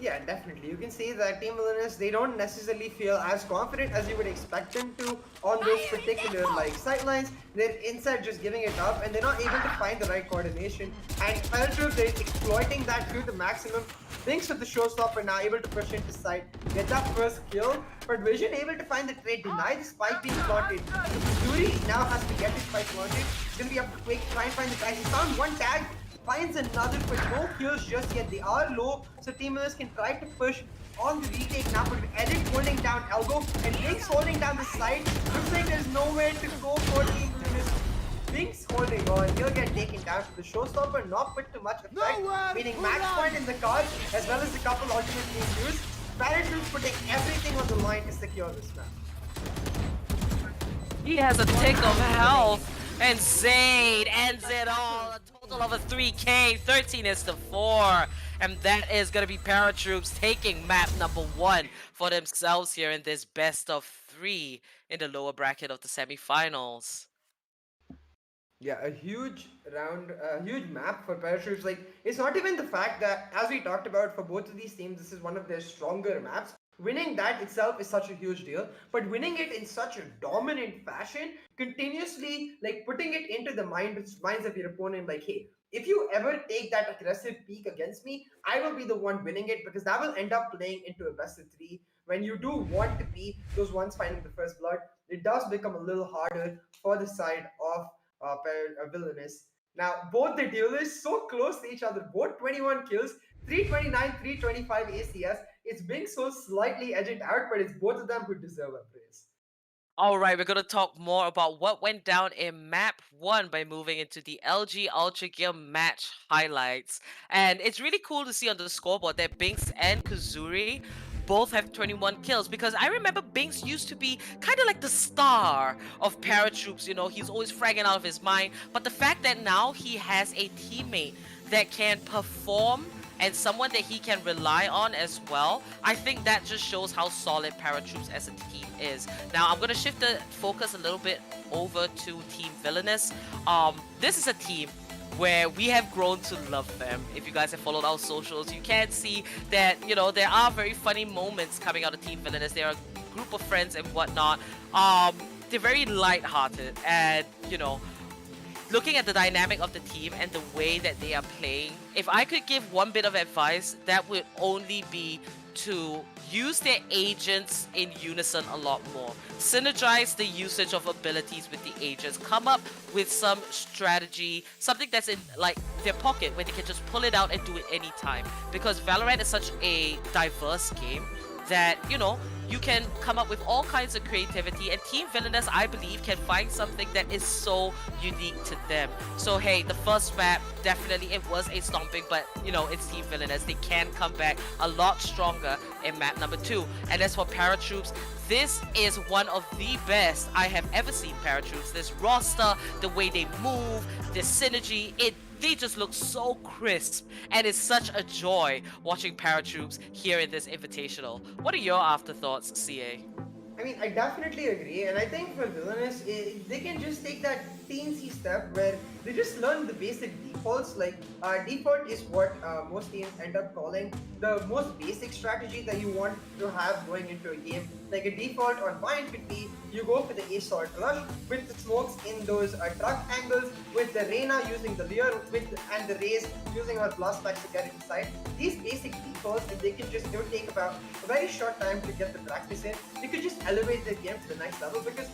Yeah, definitely. You can see that Team Villainous, they don't necessarily feel as confident as you would expect them to on those particular sidelines. They're inside just giving it up and they're not able to find the right coordination. And Paratroops, they're exploiting that to the maximum. Binks with the showstopper now able to push into side, get that first kill. But Vision able to find the trade, deny the spike being planted. Yuri now has to get his spike planted. It's gonna be up quick, try and find the guys. He found one tag. Finds another, but no kills just yet. They are low, so Team Villainous can try to push on the retake now. But Edit holding down elbow and Binks holding down the side. Looks like there's nowhere to go for Team Villainous. Binks holding on. He'll get taken down. The showstopper not put too much effect, meaning match point in the card as well as a couple ultimates being used. Paratroops putting everything on the line to secure this match. He has a tick of health. And Zayd ends it all. A total of a 3K. 13 is to 4. And that is going to be Paratroops taking map number 1 for themselves here in this best of 3 in the lower bracket of the semifinals. Yeah, a huge round, a huge map for Paratroops. Like, it's not even the fact that, as we talked about, for both of these teams, this is one of their stronger maps. Winning that itself is such a huge deal, but winning it in such a dominant fashion, continuously putting it into the minds of your opponent, like, hey, if you ever take that aggressive peak against me, I will be the one winning it, because that will end up playing into a best of 3. When you do want to be those ones finding the first blood, it does become a little harder for the side of Villainous. Now, both the duelists so close to each other, both 21 kills, 329, 325 ACS. It's being so slightly edged out, but it's both of them who deserve a praise. Alright, we're going to talk more about what went down in map 1 by moving into the LG Ultragear match highlights. And it's really cool to see on the scoreboard that Binks and Kazuri both have 21 kills, because I remember Binks used to be kind of like the star of Paratroops. You know, he's always fragging out of his mind, but the fact that now he has a teammate that can perform and someone that he can rely on as well, I think that just shows how solid Paratroops as a team is. Now, I'm going to shift the focus a little bit over to Team Villainous. This is a team where we have grown to love them. If you guys have followed our socials, you can see that, you know, there are very funny moments coming out of Team Villainous. They are a group of friends and whatnot. They're very light-hearted, and, you know, looking at the dynamic of the team and the way that they are playing, if I could give one bit of advice, that would only be to use their agents in unison a lot more. synergize the usage of abilities with the agents, come up with some strategy, something that's in like their pocket where they can just pull it out and do it anytime. Because Valorant is such a diverse game that, you can come up with all kinds of creativity, and Team Villainous, I believe, can find something that is so unique to them. So hey, the first map, definitely it was a stomping, but it's Team Villainous. They can come back a lot stronger in map number 2. And as for Paratroops, this is one of the best I have ever seen Paratroops. This roster, the way they move, the synergy, they just look so crisp, and it's such a joy watching Paratroops here in this invitational. What are your afterthoughts, CA? I mean, I definitely agree, and I think for Villainous, they can just take that teensy step where they just learn the basic defaults. Like, default is what most teams end up calling the most basic strategy that you want to have going into a game. Like, a default on Bind could be you go for the assault rush with the smokes in those truck angles, with the Reyna using the Leer, and the Raze using her blast packs to get inside. These basic defaults, if they can just, it would take about a very short time to get the practice in. You could just elevate the game to the next level, because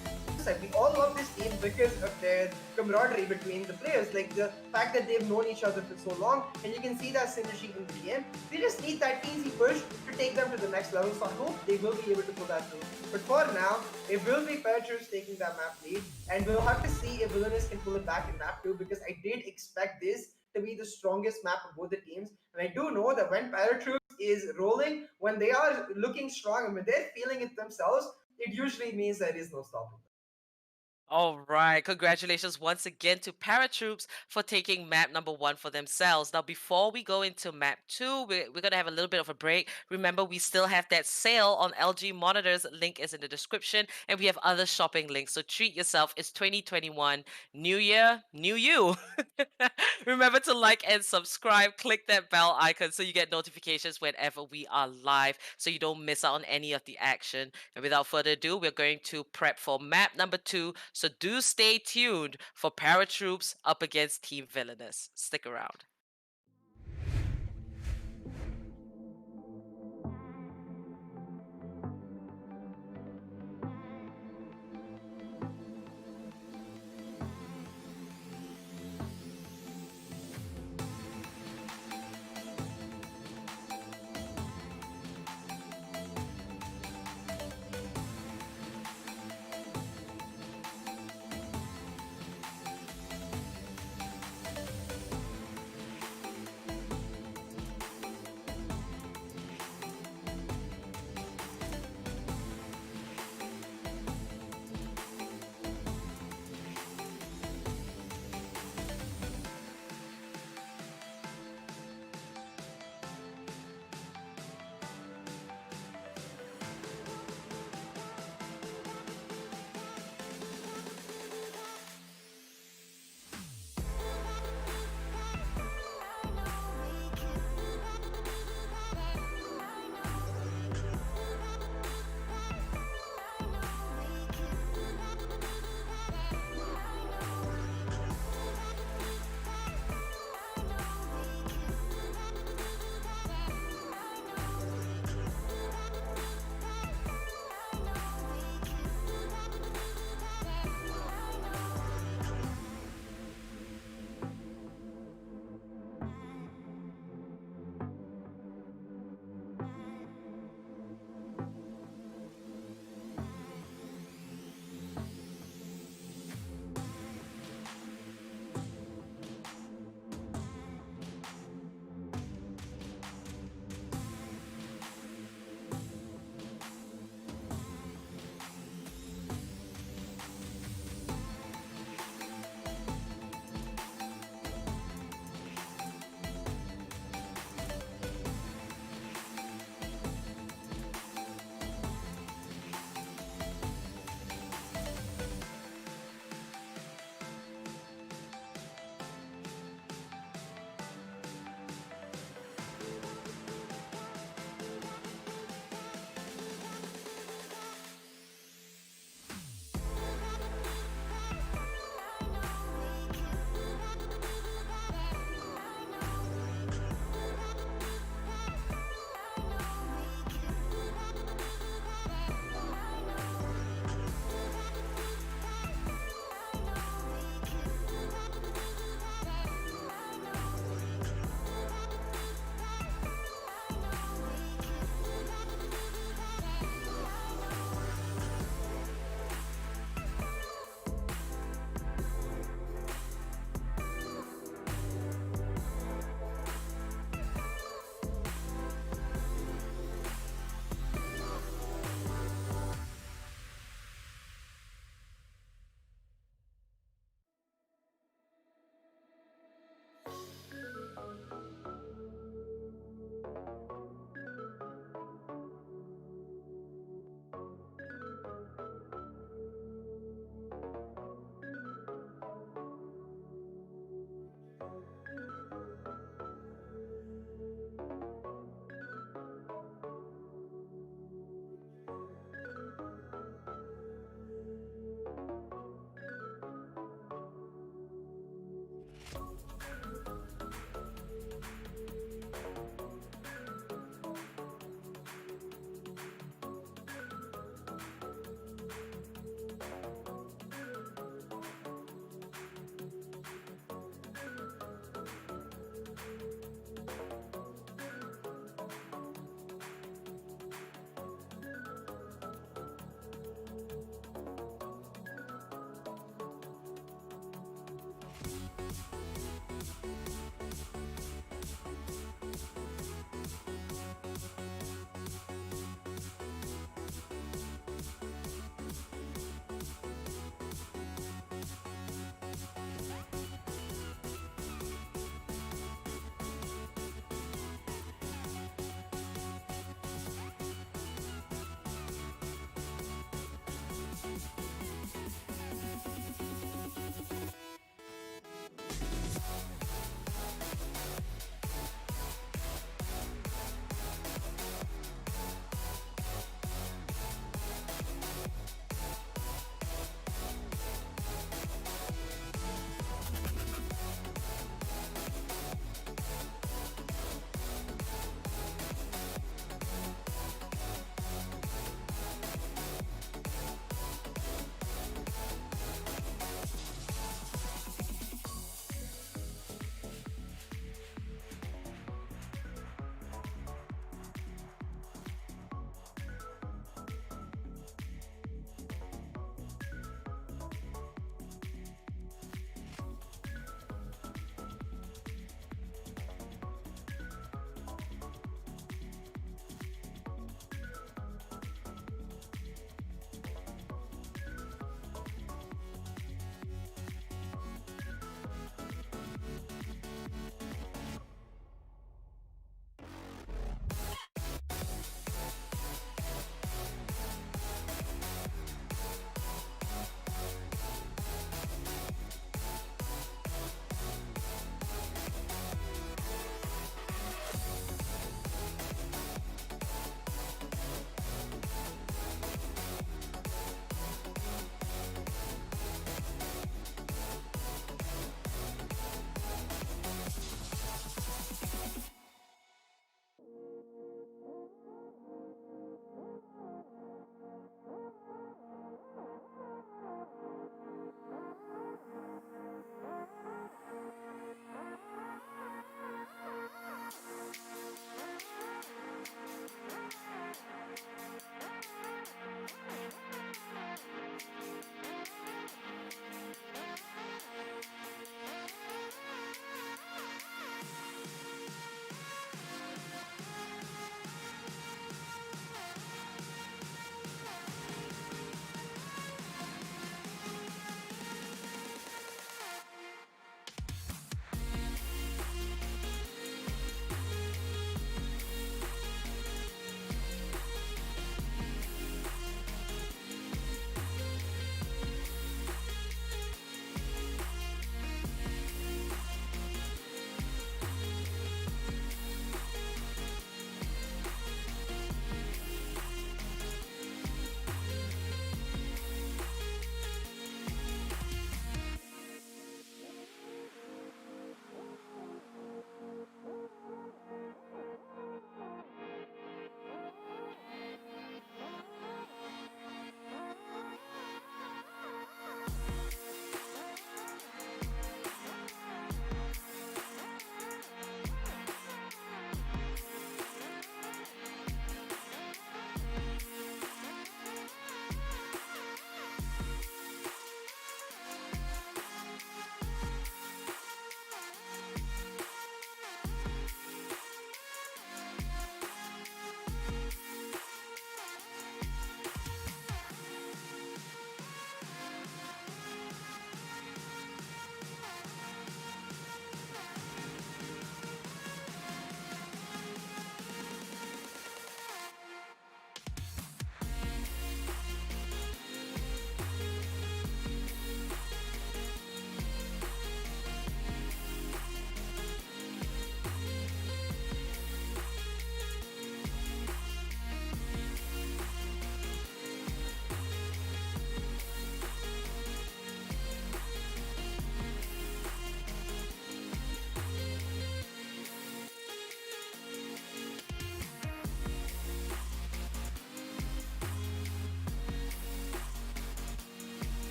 we all love this team because of their camaraderie between the players, like the fact that they've known each other for so long, and you can see that synergy in the game. They just need that teensy push to take them to the next level, so I hope they will be able to pull that through. But for now, it will be Paratroops taking that map lead, and we'll have to see if Villainous can pull it back in map 2, because I did expect this to be the strongest map of both the teams. And I do know that when Paratroops is rolling, when they are looking strong and when they're feeling it themselves, it usually means there is no stopping. All right, congratulations once again to Paratroops for taking map number 1 for themselves. Now, before we go into map 2, we're going to have a little bit of a break. Remember, we still have that sale on LG monitors. Link is in the description, and we have other shopping links. So treat yourself. It's 2021, new year, new you. Remember to like and subscribe. Click that bell icon so you get notifications whenever we are live, so you don't miss out on any of the action. And without further ado, we're going to prep for map number 2. So do stay tuned for Paratroops up against Team Villainous. Stick around.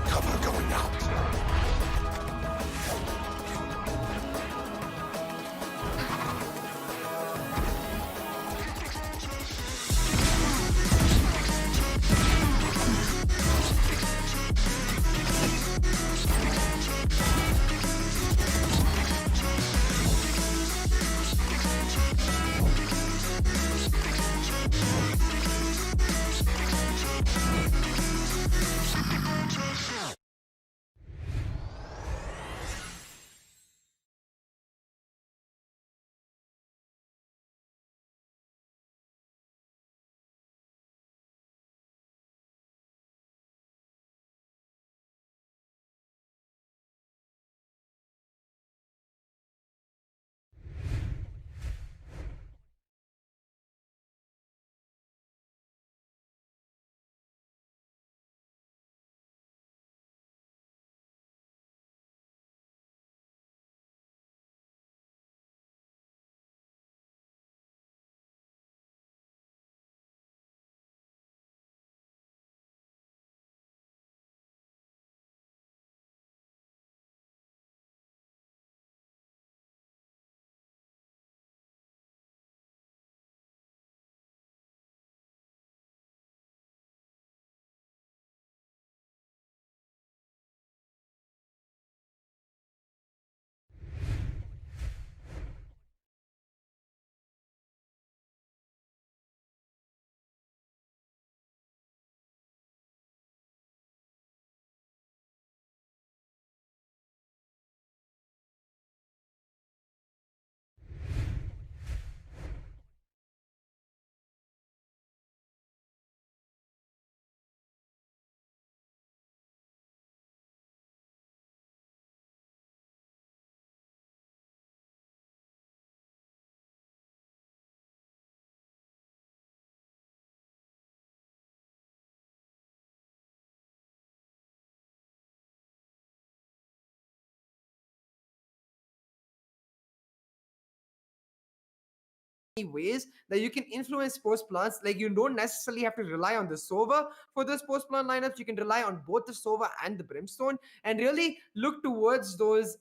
Cover going out. Ways that you can influence post plans. Like you don't necessarily have to rely on the Sova for those post plan lineups. You can rely on both the Sova and the Brimstone and really look towards those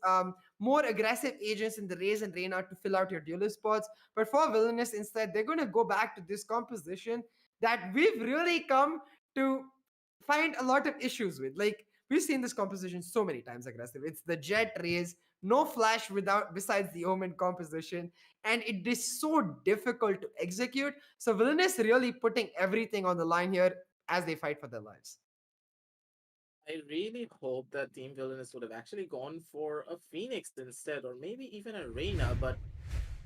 more aggressive agents in the Raze and Reyna to fill out your duelist spots. But for Villainous, instead, they're going to go back to this composition that we've really come to find a lot of issues with. Like we've seen this composition so many times aggressive. It's the Jet Raze, no flash without besides the Omen composition, and it is so difficult to execute. So Villainous really putting everything on the line here as they fight for their lives. I really hope that Team Villainous would have actually gone for a Phoenix instead, or maybe even a Reina, but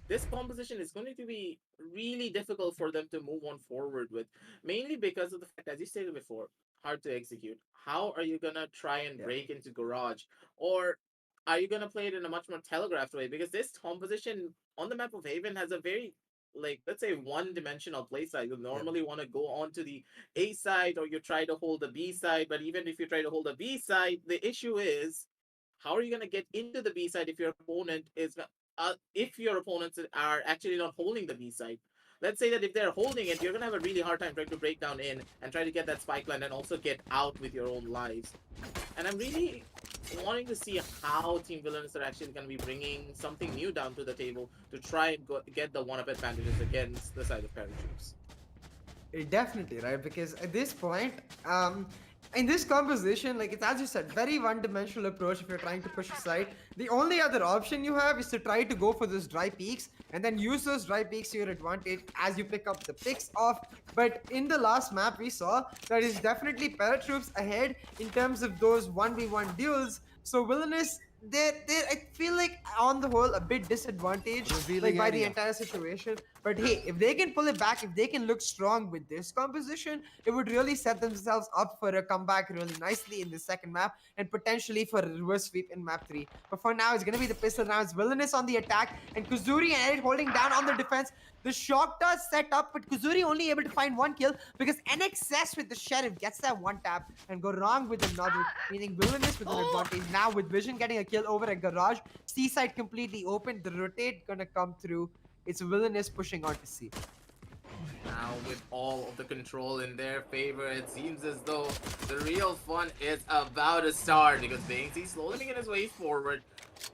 this composition is going to be really difficult for them to move on forward with, mainly because of the fact, as you stated before, hard to execute. How are you gonna try and Yeah. break into garage, or are you gonna play it in a much more telegraphed way? Because this composition on the map of Haven has a very, like, let's say, one-dimensional play side. You Yeah. normally want to go on to the A side, or you try to hold the B side. But even if you try to hold the B side, the issue is how are you gonna get into the B side if your opponents are actually not holding the B side. Let's say that if they're holding it, you're gonna have a really hard time trying to break down in and try to get that spike land and also get out with your own lives. And I'm really wanting to see how Team Villains are actually going to be bringing something new down to the table to try and get the one-up advantages against the side of Paratroops. Definitely, right? Because at this point, in this composition, like it's as you said, very one-dimensional approach if you're trying to push aside. The only other option you have is to try to go for those dry peaks and then use those dry peaks to your advantage as you pick up the picks off. But in the last map, we saw that is definitely paratroops ahead in terms of those 1v1 duels. So Villainous, they're I feel like on the whole a bit disadvantaged like Revealing by the area. entire situation. But hey, if they can pull it back, if they can look strong with this composition, it would really set themselves up for a comeback really nicely in the second map and potentially for a reverse sweep in map 3. But for now, it's going to be the pistol rounds. Villainous on the attack and Kuzuri and Edit holding down on the defense. The shock does set up, but Kuzuri only able to find one kill because NXS with the Sheriff gets that one tap and go wrong with another, meaning Villainous with an Oh, advantage. Now with Vision getting a kill over a garage, Seaside completely open, the rotate gonna come through. It's Villainous pushing on to C. Now, with all of the control in their favor, it seems as though the real fun is about to start because Banksy slowly making his way forward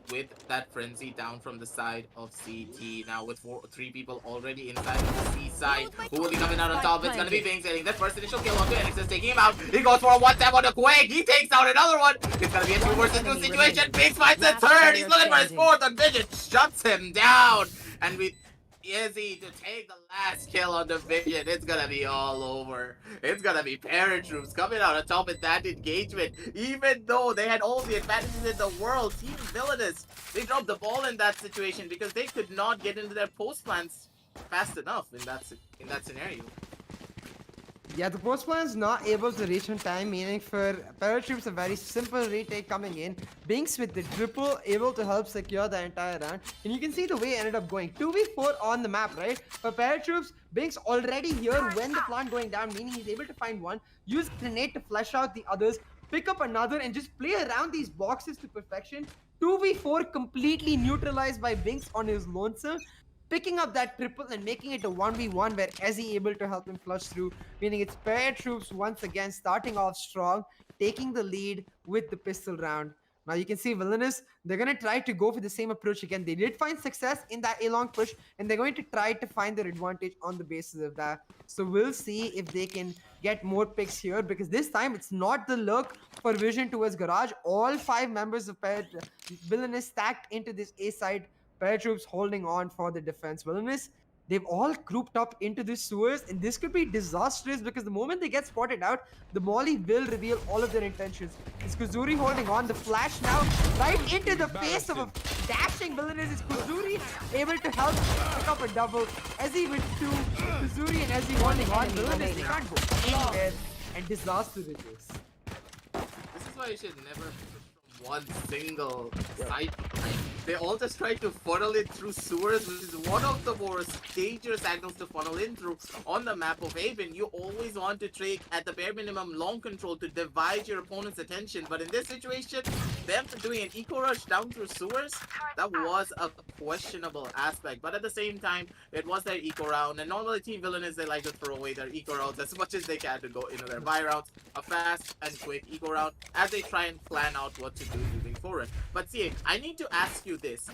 with that frenzy down from the side of CT. Now, with three people already inside of the C side, who will be coming out on top? It's gonna be Banks getting that first initial kill onto NXS, taking him out. He goes for a one tap on the Quake. He takes out another one. It's gonna be a 2 versus 2 enemy situation. remaining. Banks finds the Last third. He's player looking for his standing. fourth, and Vision shuts him down. And with Izzy to take the last kill on the Vision, it's gonna be all over. It's gonna be Paratroops coming out on top in that engagement. Even though they had all the advantages in the world, Team Villainous, they dropped the ball in that situation because they could not get into their post plans fast enough in that scenario. Yeah, the post plan's not able to reach on time, meaning for Paratroops a very simple retake coming in. Binks with the triple able to help secure the entire round. And you can see the way it ended up going. 2v4 on the map, right? For Paratroops, Binks already here when the plant going down, meaning he's able to find one, use grenade to flush out the others, pick up another, and just play around these boxes to perfection. 2v4 completely neutralized by Binks on his lonesome, picking up that triple and making it a 1v1 where Ezzy able to help him flush through, meaning it's Paratroops once again starting off strong, taking the lead with the pistol round. Now you can see Villainous, they're going to try to go for the same approach again. They did find success in that A-long push, and they're going to try to find their advantage on the basis of that. So we'll see if they can get more picks here, because this time it's not the look for Vision towards Garage. All 5 members of Villainous stacked into this A side, paratroops holding on for the defense. Villainous, they've all grouped up into the sewers, and this could be disastrous because the moment they get spotted out, the Molly will reveal all of their intentions. Is Kuzuri holding on? The flash now right into the face of a dashing Villainous. Is Kuzuri able to help pick up a double? Ezzy with 2, Kuzuri and Ezzy holding on. Villainous, they can't go anywhere, and disaster it is. This is why you should never push from one single side. They all just try to funnel it through sewers, which is one of the most dangerous angles to funnel in through on the map of Haven. You always want to trade at the bare minimum long control to divide your opponent's attention, but in this situation, them doing an eco rush down through sewers, that was a questionable aspect. But at the same time, it was their eco round, and normally Team Villainous, they like to throw away their eco rounds as much as they can to go into their buy rounds, a fast and quick eco round, as they try and plan out what to do moving forward. But see, I need to ask you this.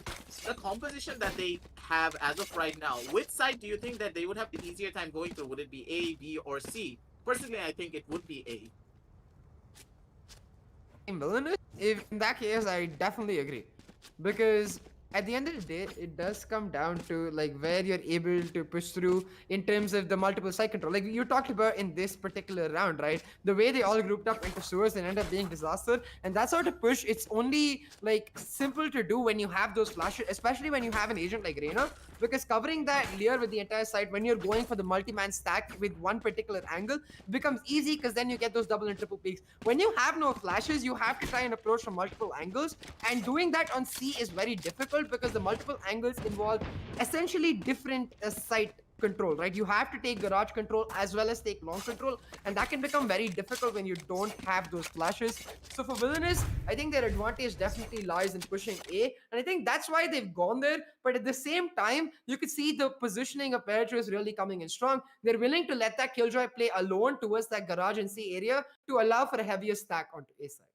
The composition that they have as of right now, which side do you think that they would have the easier time going through? Would it be A, B, or C? Personally, I think it would be A. Villainous, if in that case, I definitely agree. Because at the end of the day, it does come down to like where you're able to push through in terms of the multiple side control. Like you talked about in this particular round, right? The way they all grouped up into sewers and end up being disaster, and that's how to push. It's only like simple to do when you have those flashes, especially when you have an agent like Reina, because covering that layer with the entire side when you're going for the multi-man stack with one particular angle becomes easy because then you get those double and triple peaks. When you have no flashes, you have to try and approach from multiple angles, and doing that on C is very difficult because the multiple angles involve essentially different sight control, right? You have to take garage control as well as take long control, and that can become very difficult when you don't have those flashes. So for Villainous, I think their advantage definitely lies in pushing A, and I think that's why they've gone there. But at the same time, you could see the positioning of PARATROOPS really coming in strong. They're willing to let that Killjoy play alone towards that garage and C area to allow for a heavier stack onto A side.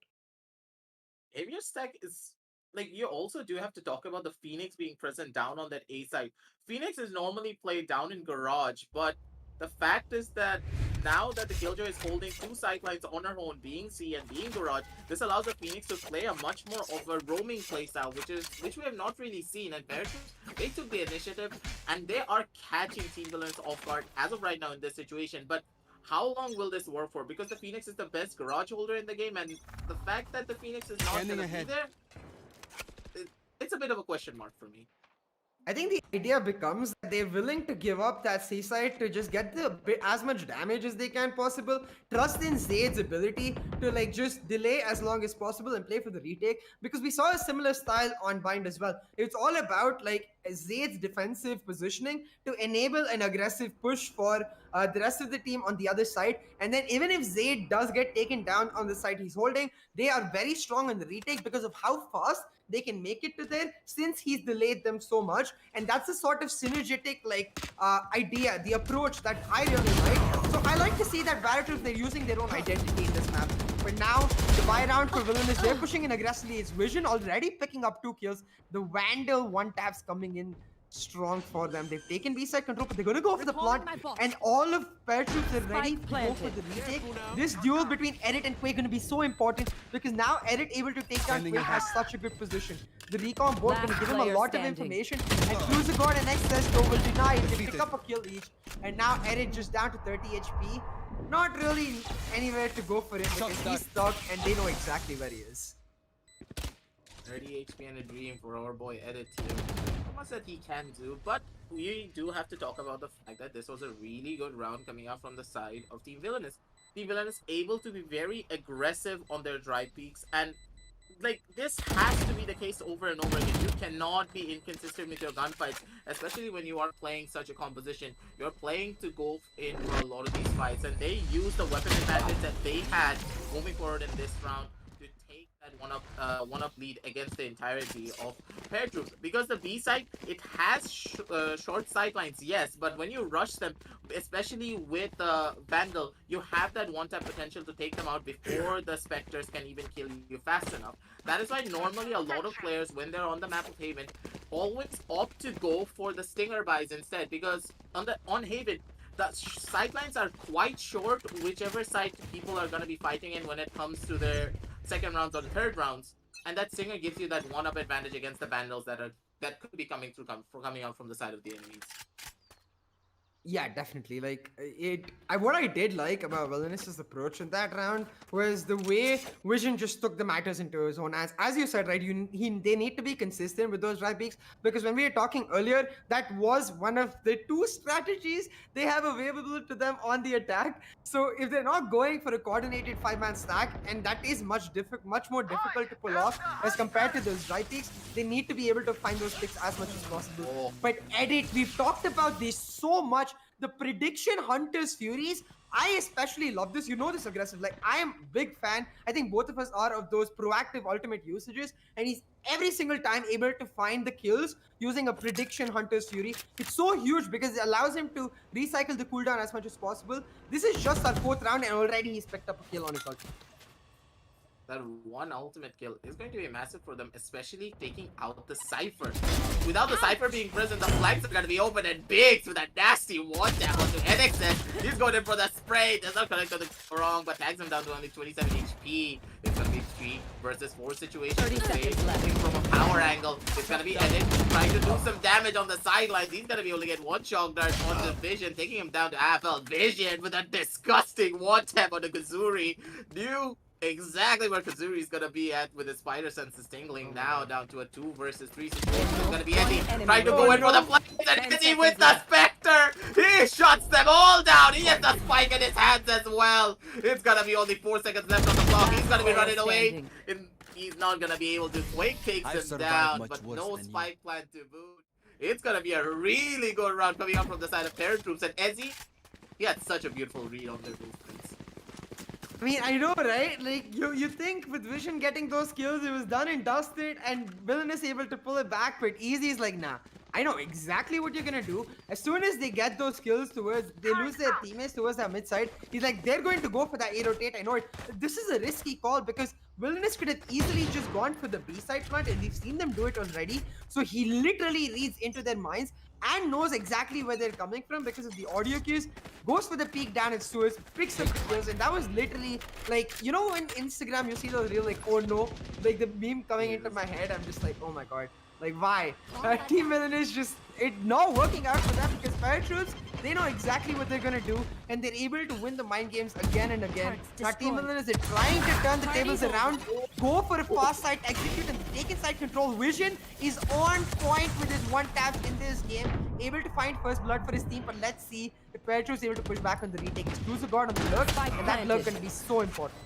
Heavier stack is like you also do have to talk about the Phoenix being present down on that A side. Phoenix is normally played down in garage, but the fact is that now that the Killjoy is holding two sidelines on her own, being C and being garage, this allows the Phoenix to play a much more of a roaming playstyle, which we have not really seen. And Paratroops, they took the initiative and they are catching Team Villainous off guard as of right now in this situation. But how long will this work for? Because the Phoenix is the best garage holder in the game, and the fact that the Phoenix is not going to be there, it's a bit of a question mark for me. I think the idea becomes that they're willing to give up that seaside to just get as much damage as they can possible. Trust in Zayd's ability to like just delay as long as possible and play for the retake, because we saw a similar style on Bind as well. It's all about like Zayd's defensive positioning to enable an aggressive push for the rest of the team on the other side. And then even if Zayd does get taken down on the side he's holding, they are very strong in the retake because of how fast they can make it to there since he's delayed them so much. And that's the sort of synergetic like idea, the approach that I really like. So I like to see that PARATROOPS, they're using their own identity in this map. But now the buy round for Villainous, they're pushing in aggressively. It's Vision already picking up 2 kills. The Vandal one taps coming in strong for them. They've taken B-side control, but they're going to go for the plant. And all of PARATROOPS are ready to go for the retake. This duel between Edit and Quake going to be so important because now Edit able to take down Quake has such a good position. The recon board going to give him a lot of information. And Cruiser and Excess though will deny it. They pick up a kill each. And now Edit just down to 30 HP. Not really anywhere to go for him because he's stuck and they know exactly where he is. 30 HP and a dream for our boy Edit here. Not much that he can do, but we do have to talk about the fact that this was a really good round coming out from the side of Team Villainous. Team Villainous able to be very aggressive on their drive peaks, and like this has to be the case over and over again. You cannot be inconsistent with your gunfights, especially when you are playing such a composition. You're playing to go in for a lot of these fights, and they use the weapon advantage that they had moving forward in this round to take that one-up lead against the entirety of PARATROOPS. Because the B side, it has short sightlines, yes, but when you rush them, especially with Vandal, you have that one-tap potential to take them out before the Spectres can even kill you fast enough. That is why normally a lot of players, when they're on the map of Haven, always opt to go for the Stinger buys instead, because on Haven, the sightlines are quite short, whichever side people are going to be fighting in when it comes to their second rounds or third rounds, and that Stinger gives you that one-up advantage against the Vandals that could be coming out from the side of the enemies. Yeah, definitely. Like what I did like about Villainous's approach in that round was the way Vision just took the matters into his own hands. As you said, right? They need to be consistent with those drive peaks, because when we were talking earlier, that was one of the 2 strategies they have available to them on the attack. So if they're not going for a coordinated 5-man stack, and that is much more difficult to pull off as compared to those drive peaks, they need to be able to find those picks as much as possible. Oh. But Edit, we've talked about this so much. The prediction Hunters Furies, I especially love this. You know this aggressive. Like, I am a big fan. I think both of us are of those proactive ultimate usages. And he's every single time able to find the kills using a prediction Hunter's Fury. It's so huge because it allows him to recycle the cooldown as much as possible. This is just our 4th round and already he's picked up a kill on his ultimate. That one ultimate kill is going to be massive for them, especially taking out the Cypher. Without the Cypher being present, the flanks are going to be open and big with that nasty one tap onto NXS. He's going in for the spray. Does not connect to the wrong, but tags him down to only 27 HP. It's going to be 3 versus 4 situation. From a power angle, it's gonna be Edit trying to do some damage on the sidelines. He's gonna be able to get one shock dart on the Vision, taking him down to AFL. Vision with a disgusting one tap on the Kazuri. Knew exactly where Kazuri is gonna be at with his spider senses tingling now down to a 2 versus 3 situation. It's gonna be Eddie trying to go in for the flanks, and Eddie with the Spectre! He shuts them all down! He has the spike in his hands as well! It's gonna be only 4 seconds left on the clock. He's gonna be running away. He's not gonna be able to. Quake takes him down, but no spike plant to boot. It's gonna be a really good round coming up from the side of PARATROOPS, and Ezzy, he had such a beautiful read on their movements. I mean, I know, right? Like, you think with Vision getting those kills, it was done and dusted, and Villainous able to pull it back, but Easy is like, nah. I know exactly what you're gonna do. As soon as they get those kills towards, they lose their teammates towards that mid side, he's like, they're going to go for that A rotate. I know it. This is a risky call because Villainous could have easily just gone for the B side plant, and we've seen them do it already. So he literally reads into their minds and knows exactly where they're coming from because of the audio cues, goes for the peek down at Suez, picks up the kills, and that was literally like, you know, in Instagram you see those real like, oh no, like the meme coming into my head. I'm just like, oh my god. Like, why? Team Villain is just, it not working out for them because PARATROOPS, they know exactly what they're gonna do, and they're able to win the mind games again and again. Now, Team Villain is trying to turn the tables around, go for a fast side execute, and take inside control. Vision is on point with his one tap in this game, able to find first blood for his team, but let's see if PARATROOPS is able to push back on the retake. Exclusive guard on the lurk, and that lurk gonna be so important.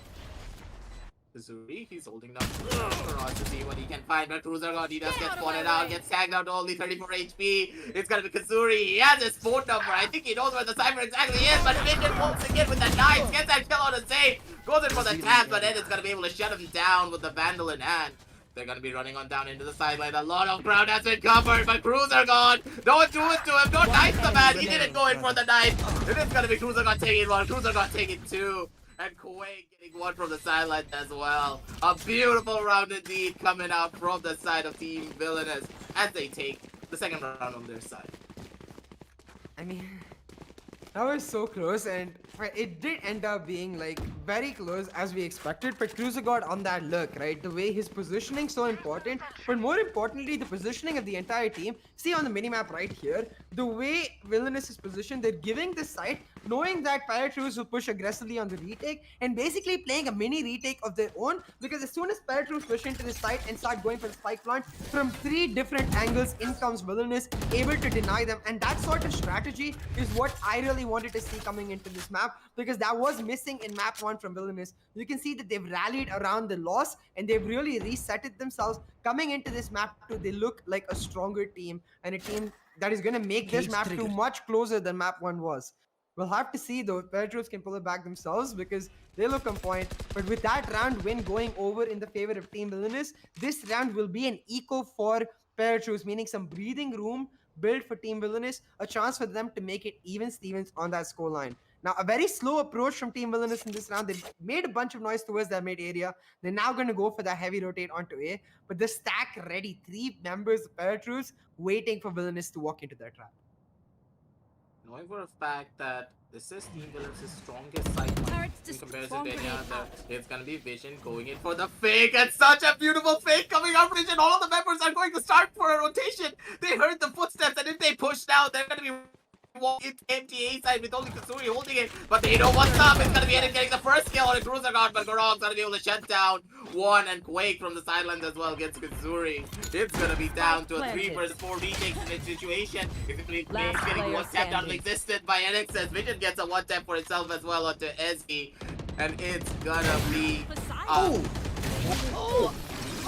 Kazuri, he's holding down Cross to see what he can find, but Cruiser God, he does get spotted out, gets tagged out to only 34 HP. It's gonna be Kazuri, he has his phone number, I think he knows where the Cypher exactly is, but Vision won't again with the knife, gets that kill on a save, goes in for the tap, but then it's gonna be able to shut him down with the Vandal in hand. They're gonna be running on down into the sideline. A lot of ground has been covered, but Cruiser God, don't do it to him, don't knife the man, he didn't go in for the knife. It is gonna be Cruiser God taking one, Cruiser God taking two. And Quake getting one from the sideline as well. A beautiful round indeed coming out from the side of Team Villainous as they take the second round on their side. I mean, that was so close, and it did end up being like very close as we expected, but Cruiser got on that look, right? The way his positioning so important, but more importantly, the positioning of the entire team. See on the minimap right here, the way Villainous is positioned, they're giving the site, knowing that PARATROOPS will push aggressively on the retake, and basically playing a mini retake of their own, because as soon as PARATROOPS push into the site and start going for the spike plant, from 3 different angles, in comes Villainous, able to deny them, and that sort of strategy is what I really wanted to see coming into this map, because that was missing in map 1 from Villainous. You can see that they've rallied around the loss, and they've really resetted themselves. Coming into this map 2, they look like a stronger team, and a team that is going to make this map 2 much closer than map 1 was. We'll have to see though if PARATROOPS can pull it back themselves, because they look on point. But with that round win going over in the favor of Team Villainous, this round will be an eco for PARATROOPS, meaning some breathing room built for Team Villainous, a chance for them to make it even Stevens on that scoreline. Now, a very slow approach from Team Villainous in this round. They made a bunch of noise towards that mid area. They're now going to go for that heavy rotate onto A, but the stack ready. 3 members of PARATROOPS waiting for Villainous to walk into their trap. Knowing for a fact that this is Team Villainous' strongest sideline in comparison to any other, it's gonna be Vision going in for the fake, and such a beautiful fake coming out. Vision, all of the members are going to start for a rotation. They heard the footsteps, and if they push now, they're gonna be walking into empty A side with only Kazuri holding it, but they know what's up. It's gonna be Edit getting the first kill on a Cruiser Guard, but Gorog's gonna be able to shut down one, and Quake from the sidelines as well gets Kazuri. It's gonna be down to a 3 versus 4 retakes in this situation. It's getting one tapped out of existence by NX as Vision gets a one tap for itself as well onto Ezzy, and it's gonna be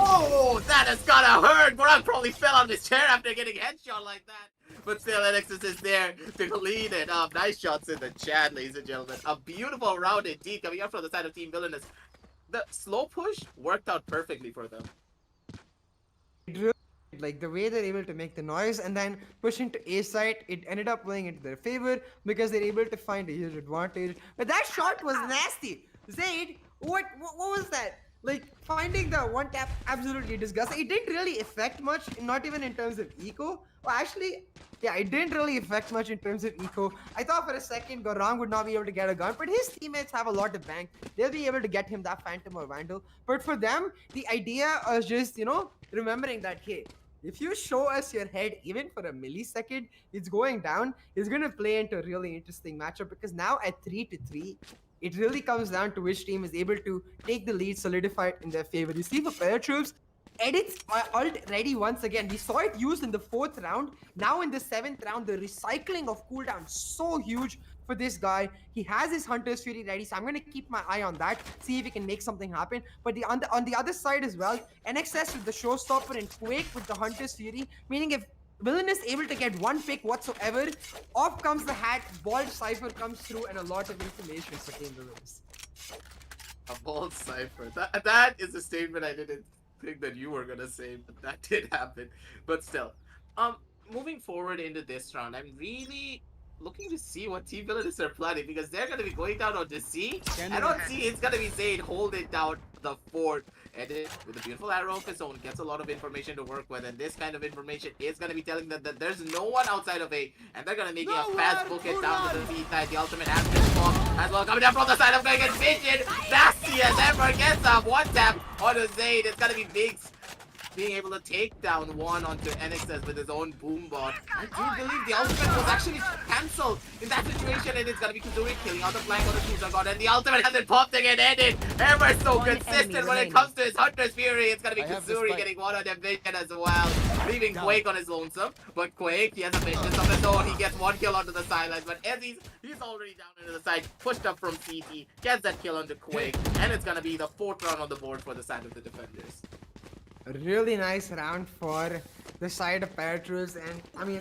oh, that has gotta hurt. Gorog probably fell on his chair after getting headshot like that. But still, NXS is there to clean it up. Nice shots in the chat, ladies and gentlemen. A beautiful round indeed coming up from the side of Team Villainous. The slow push worked out perfectly for them. Like the way they're able to make the noise and then push into A side, it ended up playing into their favor because they're able to find a huge advantage. But that shot was nasty. Zaid, what was that? Like, finding the one tap absolutely disgusting. It didn't really affect much, not even in terms of eco. Well, actually, yeah, it didn't really affect much in terms of eco. I thought for a second Gorong would not be able to get a gun, but his teammates have a lot of bank. They'll be able to get him that Phantom or Vandal. But for them, the idea was just, you know, remembering that, hey, if you show us your head even for a millisecond, it's going down. It's going to play into a really interesting matchup because now at 3-3, it really comes down to which team is able to take the lead, solidify it in their favor. You see, for Paratroops, Edit's ult ready once again. We saw it used in the 4th round. Now in the 7th round, the recycling of cooldown so huge for this guy. He has his Hunter's Fury ready, so I'm going to keep my eye on that, see if he can make something happen. But on the other side as well, NXS with the Showstopper and Quake with the Hunter's Fury, meaning if Villain is able to get one pick whatsoever, off comes the hat, Bald Cypher comes through, and a lot of information for Team Villainous. A bold cipher. That is a statement I didn't think that you were gonna say, but that did happen. But still, moving forward into this round, I'm really looking to see what Team Villainous are planning because they're gonna be going down on the C. I don't see it's gonna be Zayd holding down the fort. And it, with a beautiful arrow of his own, gets a lot of information to work with, and this kind of information is gonna be telling them that there's no one outside of A, and they're gonna make a fast book it down to the B side. The ultimate has been fought as well, coming down from the side of going to get Vision. Nasty as ever gets up one tap onto Zayd. It's gonna be Biggs being able to take down one onto NXS with his own boombot. I do believe the ultimate was actually cancelled in that situation, and it's gonna be Kazuri killing out the flank on the Tucson god, and the ultimate hasn't popped again, ended ever so consistent when it comes to his Hunter's Fury. It's gonna be Kazuri getting one on the Vision as well, leaving Quake on his lonesome. But Quake, he has a vengeance of his own. He gets one kill onto the sidelines, but as he's already down into the side, pushed up from CT, gets that kill onto Quake, and it's gonna be the 4th round on the board for the side of the defenders. A really nice round for the side of Paratroops, and I mean,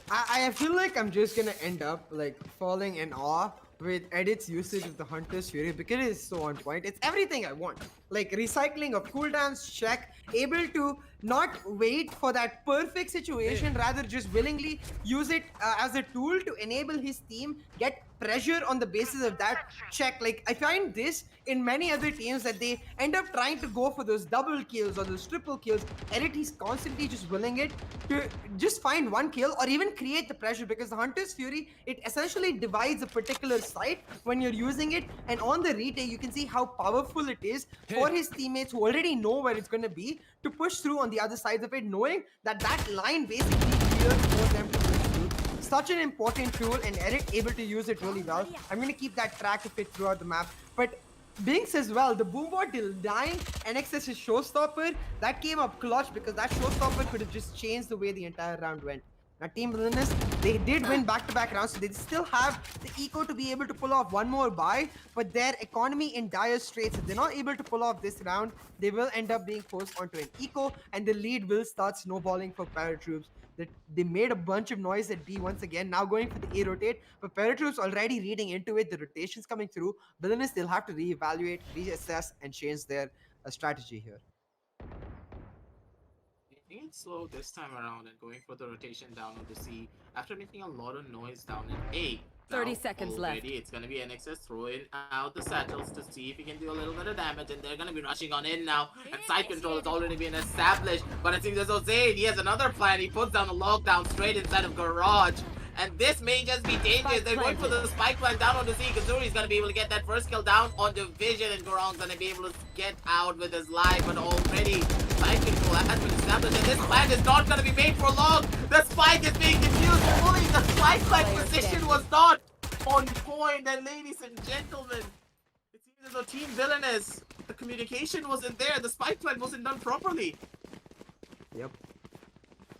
I feel like I'm just gonna end up like falling in awe with Edit's usage of the Hunter's Fury because it is so on point. It's everything I want. Like recycling of cooldowns, check, able to not wait for that perfect situation, rather just willingly use it as a tool to enable his team get pressure on the basis of that check. Like I find this in many other teams that they end up trying to go for those double kills or those triple kills. Edit, he's constantly just willing it to just find one kill or even create the pressure because the Hunter's Fury, it essentially divides a particular site when you're using it, and on the retake you can see how powerful it is for his teammates who already know where it's going to be to push through on the other side of it, knowing that that line basically clears for them to push through. Such an important tool, and Eric able to use it really well. I'm going to keep that track of it throughout the map. But Binks as well, the boombot denying NXS's showstopper, that came up clutch because that showstopper could have just changed the way the entire round went. Now Team Villainous, they did win back-to-back rounds, so they still have the eco to be able to pull off one more buy, but their economy in dire straits. If they're not able to pull off this round, they will end up being forced onto an eco, and the lead will start snowballing for Paratroops. They made a bunch of noise at B once again, now going for the A rotate, but Paratroops already reading into it, the rotations coming through. Villainous, they'll have to reevaluate, reassess, and change their strategy here. Making it slow this time around and going for the rotation down on the C after making a lot of noise down in A. 30 seconds left. It's gonna be NXS throwing out the satchels to see if he can do a little bit of damage, and they're gonna be rushing on in now. And side control has already been established, but it seems as though Zayd, he has another plan. He puts down the lockdown straight inside of Garage. And this may just be dangerous. They're going for the spike plan down on the C. Kazuri's gonna be able to get that first kill down on Division, and Gorong's gonna be able to get out with his life, but already side control has been established, and this plan is not gonna be made for long. The spike is being diffused fully. The spike plan position was not on point, and ladies and gentlemen, it seems as though Team Villainous, the communication wasn't there. The spike plan wasn't done properly. Yep.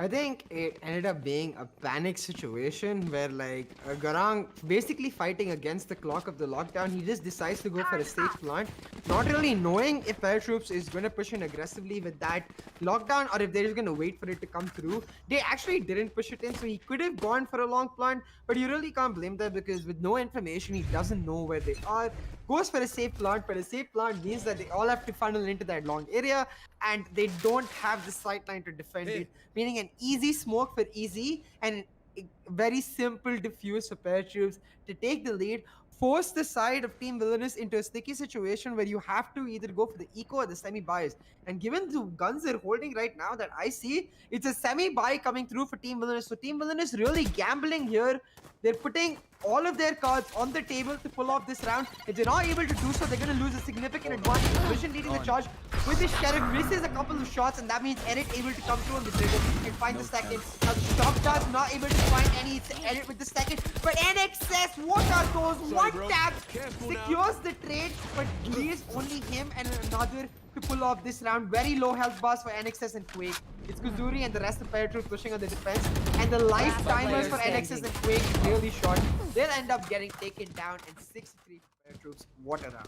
I think it ended up being a panic situation where like Garang basically fighting against the clock of the lockdown. He just decides to go for a safe plant, not really knowing if Paratroops is going to push in aggressively with that lockdown or if they're just going to wait for it to come through. They actually didn't push it in, so he could have gone for a long plant, but you really can't blame them because with no information, he doesn't know where they are. Goes for a safe plant, but a safe plant means that they all have to funnel into that long area and they don't have the sight line to defend it, meaning an easy smoke for easy and a very simple defuse for Paratroops to take the lead. force the side of Team Villainous into a sticky situation where you have to either go for the eco or the semi-buys. And given the guns they're holding right now that I see, it's a semi-buy coming through for Team Villainous. So Team Villainous really gambling here. They're putting all of their cards on the table to pull off this round. If they're not able to do so, they're going to lose a significant advantage. Vision leading the charge with the Sheriff, misses a couple of shots, and that means Edit able to come through on the trigger and find the second. Now Shock Charge not able to find any. It's Edit with the second, but NXS, what are those? One tap secures the trade, but leaves only him and another to pull off this round. Very low health bars for NXS and Quake. It's Kuzuri and the rest of PARATROOPS pushing on the defense, and the life timers for NXS and Quake is really short. They'll end up getting taken down, and 6-3 for PARATROOPS. What a round.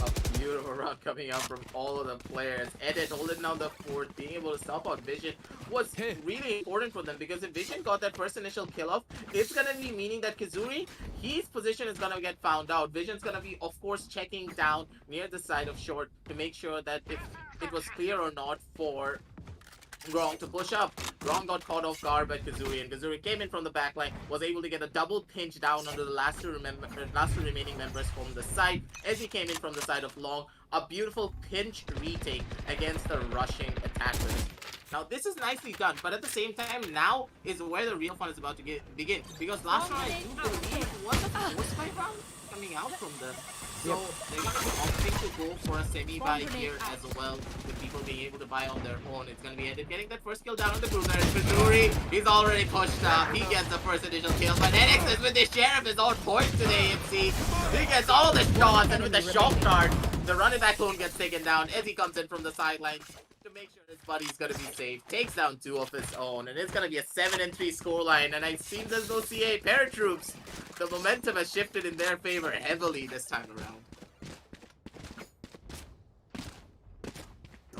A beautiful round coming out from all of the players. Edit holding down the fort, being able to stop out Vision was really important for them, because if Vision got that first initial kill off, it's gonna be meaning that Kazuri, his position is gonna get found out. Vision's gonna be, of course, checking down near the side of short to make sure that if it was clear or not for Grong to push up. Grong got caught off guard by Kazuri, and Kazuri came in from the backline, was able to get a double pinch down under the last two remaining members from the side as he came in from the side of Long. A beautiful pinch retake against the rushing attackers. Now this is nicely done, but at the same time, now is where the real fun is about to begin. Because last round, I do believe it was a force fight round coming out from the... So they're going to be opting to go for a semi-buy here as well, with people being able to buy on their own. It's going to be Edit getting that first kill down on the cruiser. Kazuri, he's already pushed up. He gets the first initial kill, but NXS with the Sheriff is on point today, it seems. He gets all the shots, and with the shock dart, the running back clone gets taken down as he comes in from the sidelines to make sure his buddy's gonna be safe. Takes down two of his own, and it's gonna be a 7-3 scoreline. And it seems as though CA PARATROOPS, the momentum has shifted in their favor heavily this time around.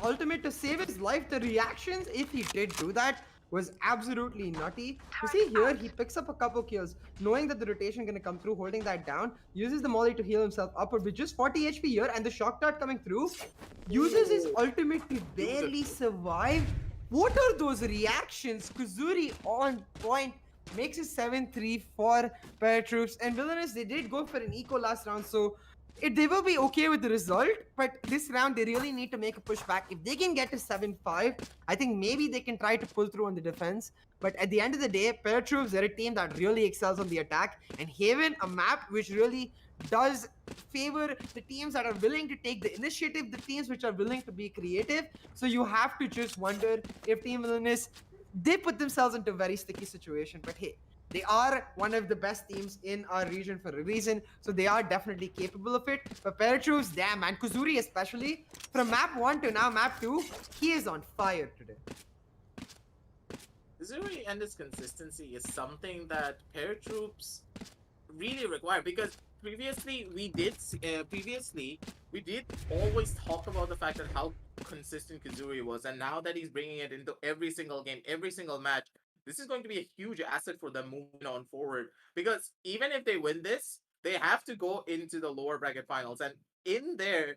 Ultimate to save his life. The reactions, if he did do that, was absolutely nutty. You see here, he picks up a couple kills, knowing that the rotation gonna come through, holding that down, uses the molly to heal himself upward with just 40 HP here, and the shock dart coming through, uses his ultimate to barely survive. What are those reactions? Kuzuri on point, makes it 7-3 for PARATROOPS, and Villainous, they did go for an eco last round, so they will be okay with the result, but this round they really need to make a pushback. If they can get to 7-5, I think maybe they can try to pull through on the defense. But at the end of the day, PARATROOPS, they're a team that really excels on the attack, and Haven, a map which really does favor the teams that are willing to take the initiative, the teams which are willing to be creative. So you have to just wonder if Team Villainous, they put themselves into a very sticky situation. But hey, they are one of the best teams in our region for a reason, so they are definitely capable of it. But PARATROOPS, damn man, Kuzuri especially, from map 1 to now map 2, he is on fire today. Kazuri and his consistency is something that PARATROOPS really require, because previously we did always talk about the fact that how consistent Kazuri was, and now that he's bringing it into every single game, every single match, this is going to be a huge asset for them moving on forward. Because even if they win this, they have to go into the lower bracket finals. And in there,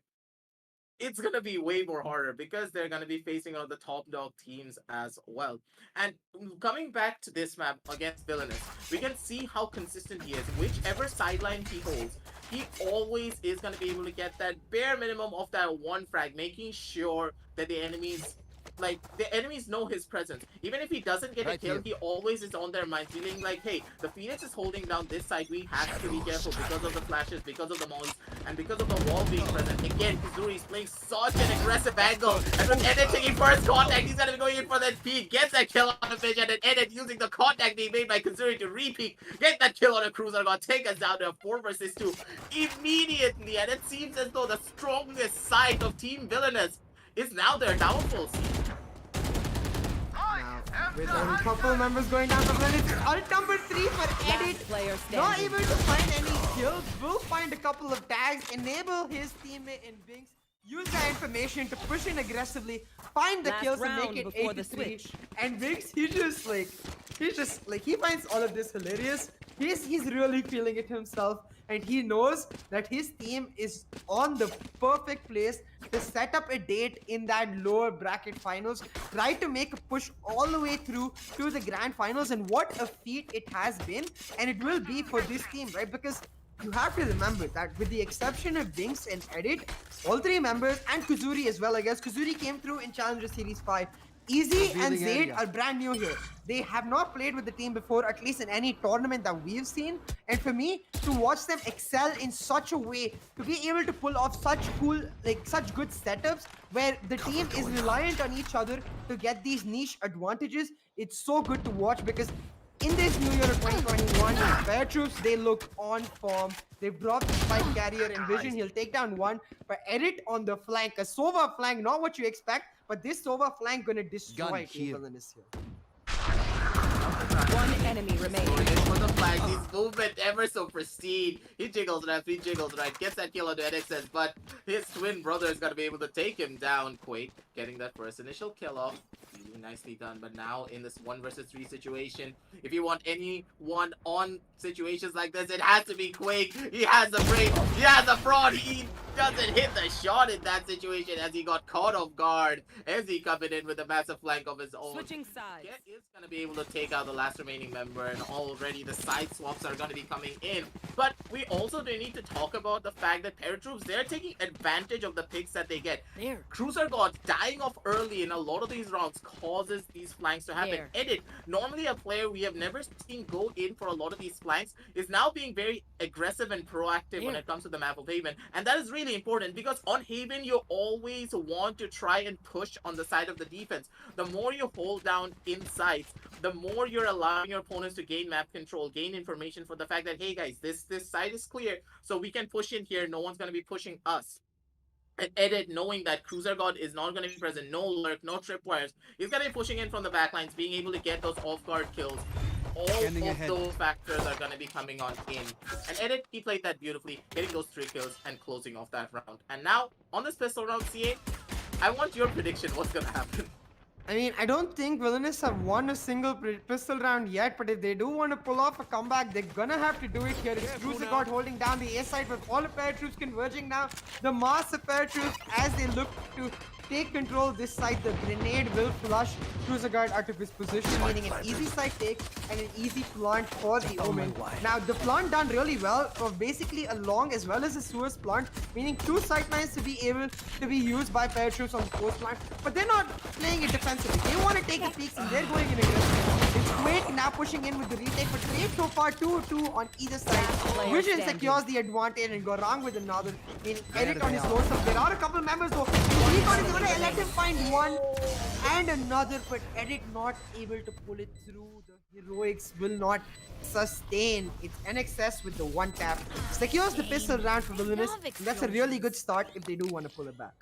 it's going to be way more harder because they're going to be facing one of the top dog teams as well. And coming back to this map against Villainous, we can see how consistent he is. Whichever sideline he holds, he always is going to be able to get that bare minimum of that one frag, making sure that the enemies know his presence. Even if he doesn't get a kill, he always is on their mind, feeling like, hey, the Phoenix is holding down this side, we have to be careful because of the flashes, because of the mollies, and because of the wall being present. Again, Kazuri is playing such an aggressive angle, and with Edit taking first contact, he's gonna be going in for that peek, gets that kill on the Vision, and Edit using the contact being made by Kazuri to re-peek, get that kill on a cruiser, gonna take us down to a 4 versus 2 immediately. And it seems as though the strongest side of Team Villainous is now their downfall. With a couple members going down the run, it's ult number 3 for Edit. Not able to find any kills, will find a couple of tags, enable his teammate in Binks, use that information to push in aggressively, find the kills and make it 8-3. And Binks, he finds all of this hilarious. He's really feeling it himself, and he knows that his team is on the perfect place to set up a date in that lower bracket finals, try to make a push all the way through to the grand finals. And what a feat it has been, and it will be for this team, right? Because you have to remember that with the exception of Binks and Edit, all three members and Kuzuri as well, I guess Kuzuri came through in Challenger Series 5. Easy and Zayd are brand new here. They have not played with the team before, at least in any tournament that we've seen. And for me, to watch them excel in such a way, to be able to pull off such cool, like such good setups where the team is reliant on each other to get these niche advantages, it's so good to watch because in this new year of 2021, PARATROOPS, they look on form. They've dropped the spike carrier in Vision. He'll take down one. But Edit on the flank, a Sova flank, not what you expect, but this Sova flank gonna destroy Team Villainous here. One enemy remaining. For the flag, his movement ever so pristine. He jiggles left, he jiggles right, gets that kill onto NXS, but his twin brother is gonna be able to take him down. Quake getting that first initial kill off. Really nicely done, but now in this 1 versus 3 situation, if you want any one-on situations like this, it has to be Quake. He has the brain, he has the fraud, he doesn't hit the shot in that situation as he got caught off guard as he coming in with a massive flank of his own. Switching sides. Get is going to be able to take out the last remaining member, and already the side swaps are going to be coming in. But we also do need to talk about the fact that PARATROOPS, they're taking advantage of the picks that they get. There. Cruiser God dying off early in a lot of these rounds causes these flanks to happen. There. Edit, normally a player we have never seen go in for a lot of these flanks, is now being very aggressive and proactive when it comes to the map of Haven. And that is really important because on Haven, you always want to try and push on the side of the defense. The more you hold down inside, the more you're allowing your opponents to gain map control, gain information for the fact that, hey guys, this side is clear, so we can push in here, no one's going to be pushing us. And Edit, knowing that Cruiser God is not going to be present, no lurk, no tripwires, he's going to be pushing in from the backlines, being able to get those off-guard kills. All of those factors are going to be coming on in. And Edit, he played that beautifully, getting those 3 kills and closing off that round. And now, on this pistol round, CA, I want your prediction what's going to happen. I mean, I don't think Villainous have won a single pistol round yet, but if they do want to pull off a comeback, they're gonna have to do it here. It's Cruiser God holding down the A side with all of PARATROOPS converging now. The mass of PARATROOPS as they look to take control this side. The grenade will flush Cruiser Guard out of his position, meaning an easy side take and an easy plant for the Omen. Now, the plant done really well of basically a long as well as a Suez plant, meaning 2 sight lines to be able to be used by PARATROOPS on the post plant, but they're not playing it defensively. They want to take the peaks and they're going in aggressive. It's Quake now pushing in with the retake, but Quake so far 2-2 on either side. Vision secures the advantage and Gorang with another. Meaning Edit on his low sub. There are a couple members though. Recon is going to let him find one and another, but Edit not able to pull it through. The heroics will not sustain. It's NXS with the 1 tap. Secures the pistol round for Villainous. That's a really good start if they do want to pull it back.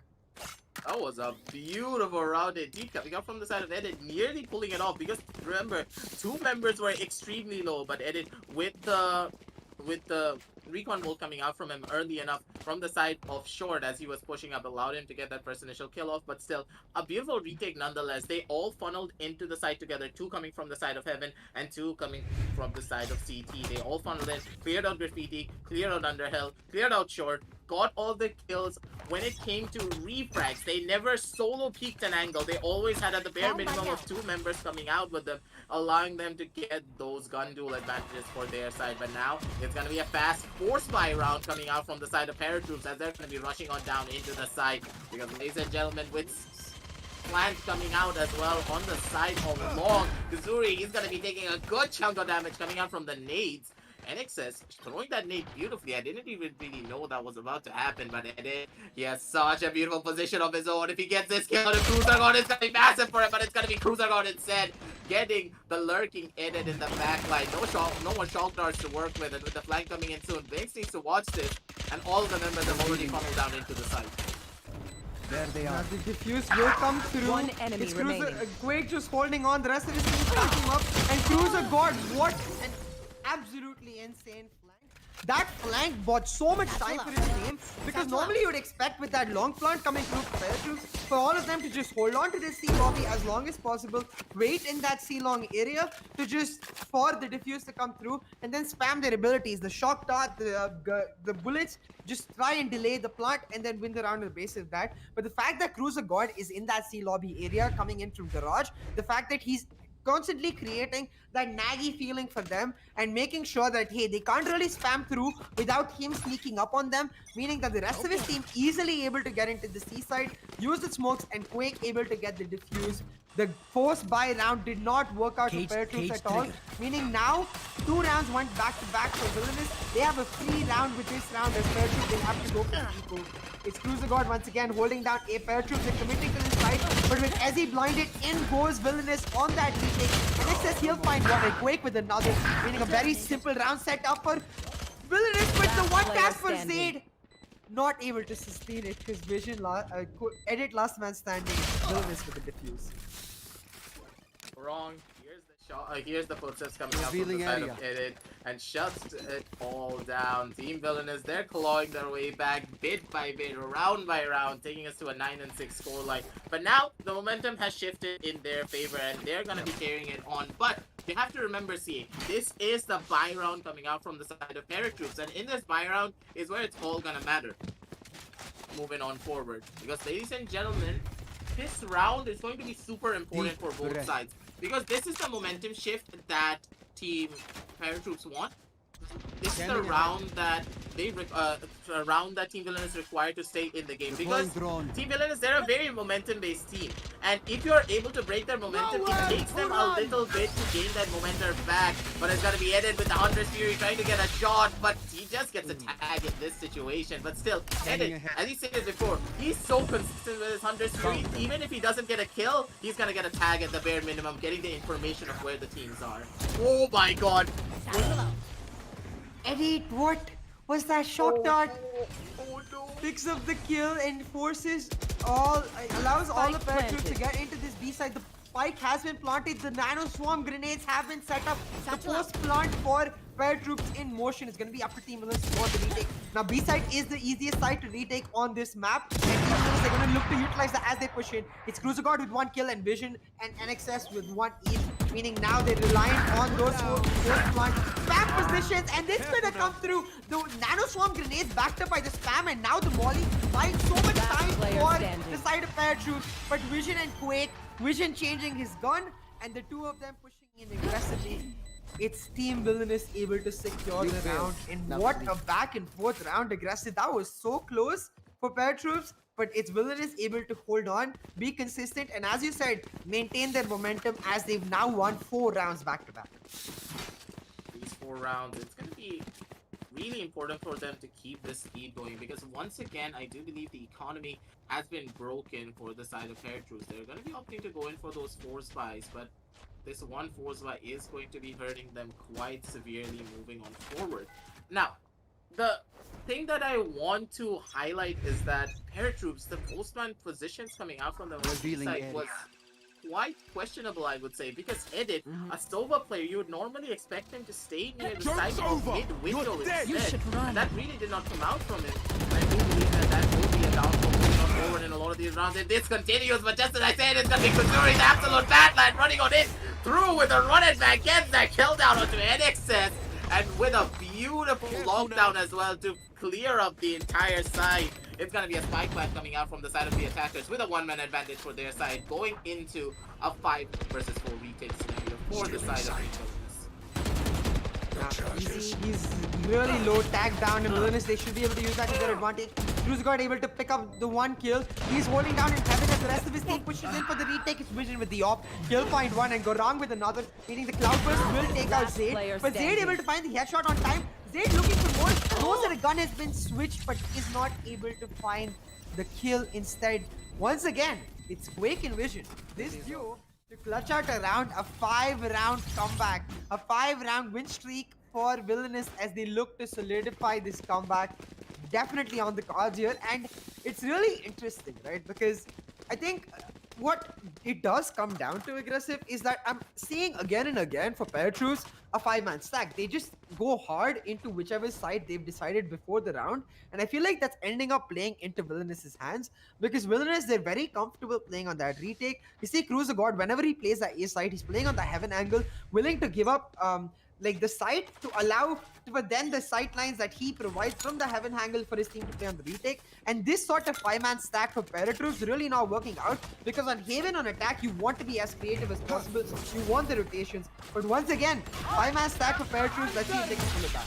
That was a beautiful round indeed, coming up from the side of Edit, nearly pulling it off because remember, 2 members were extremely low, but Edit with the recon bolt coming out from him early enough from the side of short as he was pushing up allowed him to get that first initial kill off, but still a beautiful retake nonetheless. They all funneled into the side together, 2 coming from the side of Heaven and 2 coming from the side of CT. They all funneled in, cleared out Graffiti, cleared out Underhill, cleared out short, got all the kills. When it came to refrags, they never solo peeked an angle. They always had at the bare minimum of 2 members coming out with them, allowing them to get those gun duel advantages for their side. But now it's going to be a fast force buy round coming out from the side of PARATROOPS as they're going to be rushing on down into the side. Because ladies and gentlemen, with plants coming out as well on the side of Long, Kuzuri, he's going to be taking a good chunk of damage coming out from the nades. NXS throwing that nade beautifully. I didn't even really know that was about to happen, but it did. He has such a beautiful position of his own. If he gets this kill on the Cruiser God, it's gonna be massive for him, but it's gonna be Cruiser God instead, getting the lurking Edit in the backline. No more shock darts to work with, and with the flank coming in soon, Vince needs to watch this, and all of the members have already funneled down into the site. There they are. The diffuse will come through. 1 enemy it's remaining. Cruiser, Quake just holding on. The rest of his team backing up, and Cruiser God, what an absolutely insane flank. That flank bought so much time for his team because normally you would expect with that long plant coming through PARATROOPS for all of them to just hold on to this C lobby as long as possible, wait in that C long area to just for the diffuse to come through and then spam their abilities, the shock dart, the bullets, just try and delay the plant and then win the round on the basis of that. But the fact that Cruiser God is in that C lobby area coming in from Garage, the fact that he's constantly creating that naggy feeling for them and making sure that, hey, they can't really spam through without him sneaking up on them, meaning that the rest of his team easily able to get into the seaside, use the smokes, and Quake able to get the defuse. The forced buy round did not work out for PARATROOPS at all, meaning now 2 rounds went back to back for Villainous. They have a free round with this round as PARATROOPS. They have to go for Eco. It's Cruiser God once again holding down a PARATROOPS. They're committing to this fight, but with Ezzy blinded, in goes Villainous on that retake. And it says he'll find one and Quake with another, meaning a very simple round set up for Villainous with the one tap for Zayd. Not able to sustain it because Vision edit last man standing. Villainous with the defuse. Wrong. Here's the shot. Here's the footsteps coming up from the side of Edit and shuts it all down. Team Villainous, they're clawing their way back bit by bit, round by round, taking us to a 9-6 scoreline. But now the momentum has shifted in their favor and they're gonna be carrying it on. But you have to remember, CA, this is the buy round coming out from the side of PARATROOPS, and in this buy round is where it's all gonna matter. Moving on forward, because ladies and gentlemen, this round is going to be super important for both sides. Because this is the momentum shift that Team PARATROOPS want. This is the round that Team Villainous is required to stay in the game. Because Team Villainous, they're a very momentum-based team. And if you're able to break their momentum, it takes them a little bit to gain that momentum back. But it's gonna be Edit with the Hunter's Fury trying to get a shot, but he just gets a tag in this situation. But still, Edit, as he said before, he's so consistent with his Hunter's Fury. Even if he doesn't get a kill, he's gonna get a tag at the bare minimum, getting the information of where the teams are. Oh my god! Edit, what was that shot dart? Oh no! Picks up the kill and forces allows all the PARATROOPS to get into this B side. The spike has been planted. The nano swarm grenades have been set up. The post plant for PARATROOPS in motion is going to be up to Team Villainous for the retake. Now B side is the easiest side to retake on this map, and Team Villainous are going to look to utilize that as they push in. It's Cruiser God with 1 kill and Vision and NXS with 1 each, meaning now they're reliant on those plant spam positions, and this could have come through. The nano swarm grenades backed up by the spam, and now the volley buying so much time for the side of PARATROOPS. But Vision and Quake, Vision changing his gun, and the two of them pushing in aggressively. It's Team Villainous able to secure the round. And what a back and forth round aggressive. That was so close for PARATROOPS, but it's Villainous able to hold on, be consistent, and as you said, maintain their momentum as they've now won 4 rounds back to back. These 4 rounds, it's going to be really important for them to keep this speed going, because once again, I do believe the economy has been broken for the side of PARATROOPS. They're going to be opting to go in for those force buys, but this one force buy is going to be hurting them quite severely moving on forward. Now, the thing that I want to highlight is that PARATROOPS, the postman positions coming out from the side was quite questionable, I would say, because Edit, a Stova player, you would normally expect him to stay near the side of mid-window instead. And that really did not come out from him. I do believe that will be a downfall moving on forward in a lot of these rounds. If this continues, but just as I said, it's going to be Kuzuri's absolute badland running on in through with a run it back, gets that kill down onto NXS, and with a beautiful lockdown as well to clear up the entire side. It's gonna be a spike plant coming out from the side of the attackers with a 1-man advantage for their side, going into a 5 versus 4 retake scenario for the side of He's really low tag down in Villainous. They should be able to use that to their advantage. Cruiser God able to pick up the 1 kill. He's holding down in heaven as the rest of his team pushes in for the retake. It's Vision with the op. He'll find 1 and go wrong with another, meaning the Cloudburst will take out Zayd. But Zayd able to find the headshot on time. Zayd looking for more. Knows that a gun has been switched, but is not able to find the kill instead. Once again, it's Quake and Vision. This duo to clutch out around a 5-round comeback, a 5-round win streak for Villainous as they look to solidify this comeback. Definitely on the cards here, and it's really interesting, right? Because I think what it does come down to aggressive is that I'm seeing again and again for PARATROOPS a 5-man stack. They just go hard into whichever side they've decided before the round, and I feel like that's ending up playing into Villainous's hands, because Villainous, they're very comfortable playing on that retake. You see Cruiser God, whenever he plays that A side, he's playing on the heaven angle, willing to give up like the site to allow, but then the sight lines that he provides from the heaven angle for his team to play on the retake. And this sort of 5-man stack for PARATROOPS really not working out, because on Haven on attack, you want to be as creative as possible. You want the rotations. But once again, 5-man stack for PARATROOPS. Let's see if they can pull it back.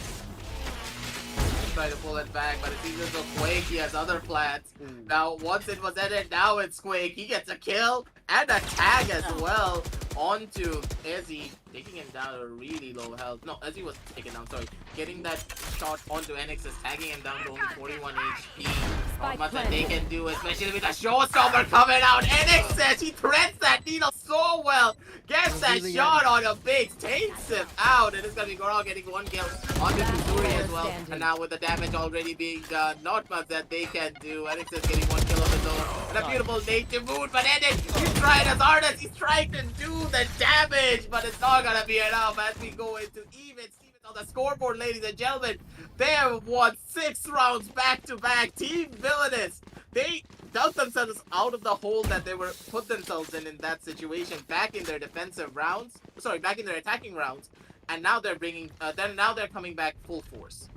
Try to pull it back, but it seems as though Quake, he has other plans. Now, once it was ended, now it's Quake. He gets a kill and a tag as well onto Ezzy, taking him down to a really low health. No, Ezzy was taken down, sorry. Getting that shot onto NXS, tagging him down to only 41 HP. Not much that they can do, especially with a showstopper coming out. NXS, he threads that needle so well. Gets that shot on a base, takes him out, and it's gonna be Goral getting one kill onto Kuzuri as well. And now with the damage already being done, not much that they can do. NXS getting one kill of his own. And a beautiful native mood, but Edit, he's trying as hard as he's trying to do the damage, but it's not gonna be enough as we go into evens. Stevens on the scoreboard, ladies and gentlemen. They have won 6 rounds back to back. Team Villainous, they dug themselves out of the hole that they were put themselves in that situation, back in their defensive rounds. Sorry, back in their attacking rounds, and now they're bringing. Now they're coming back full force.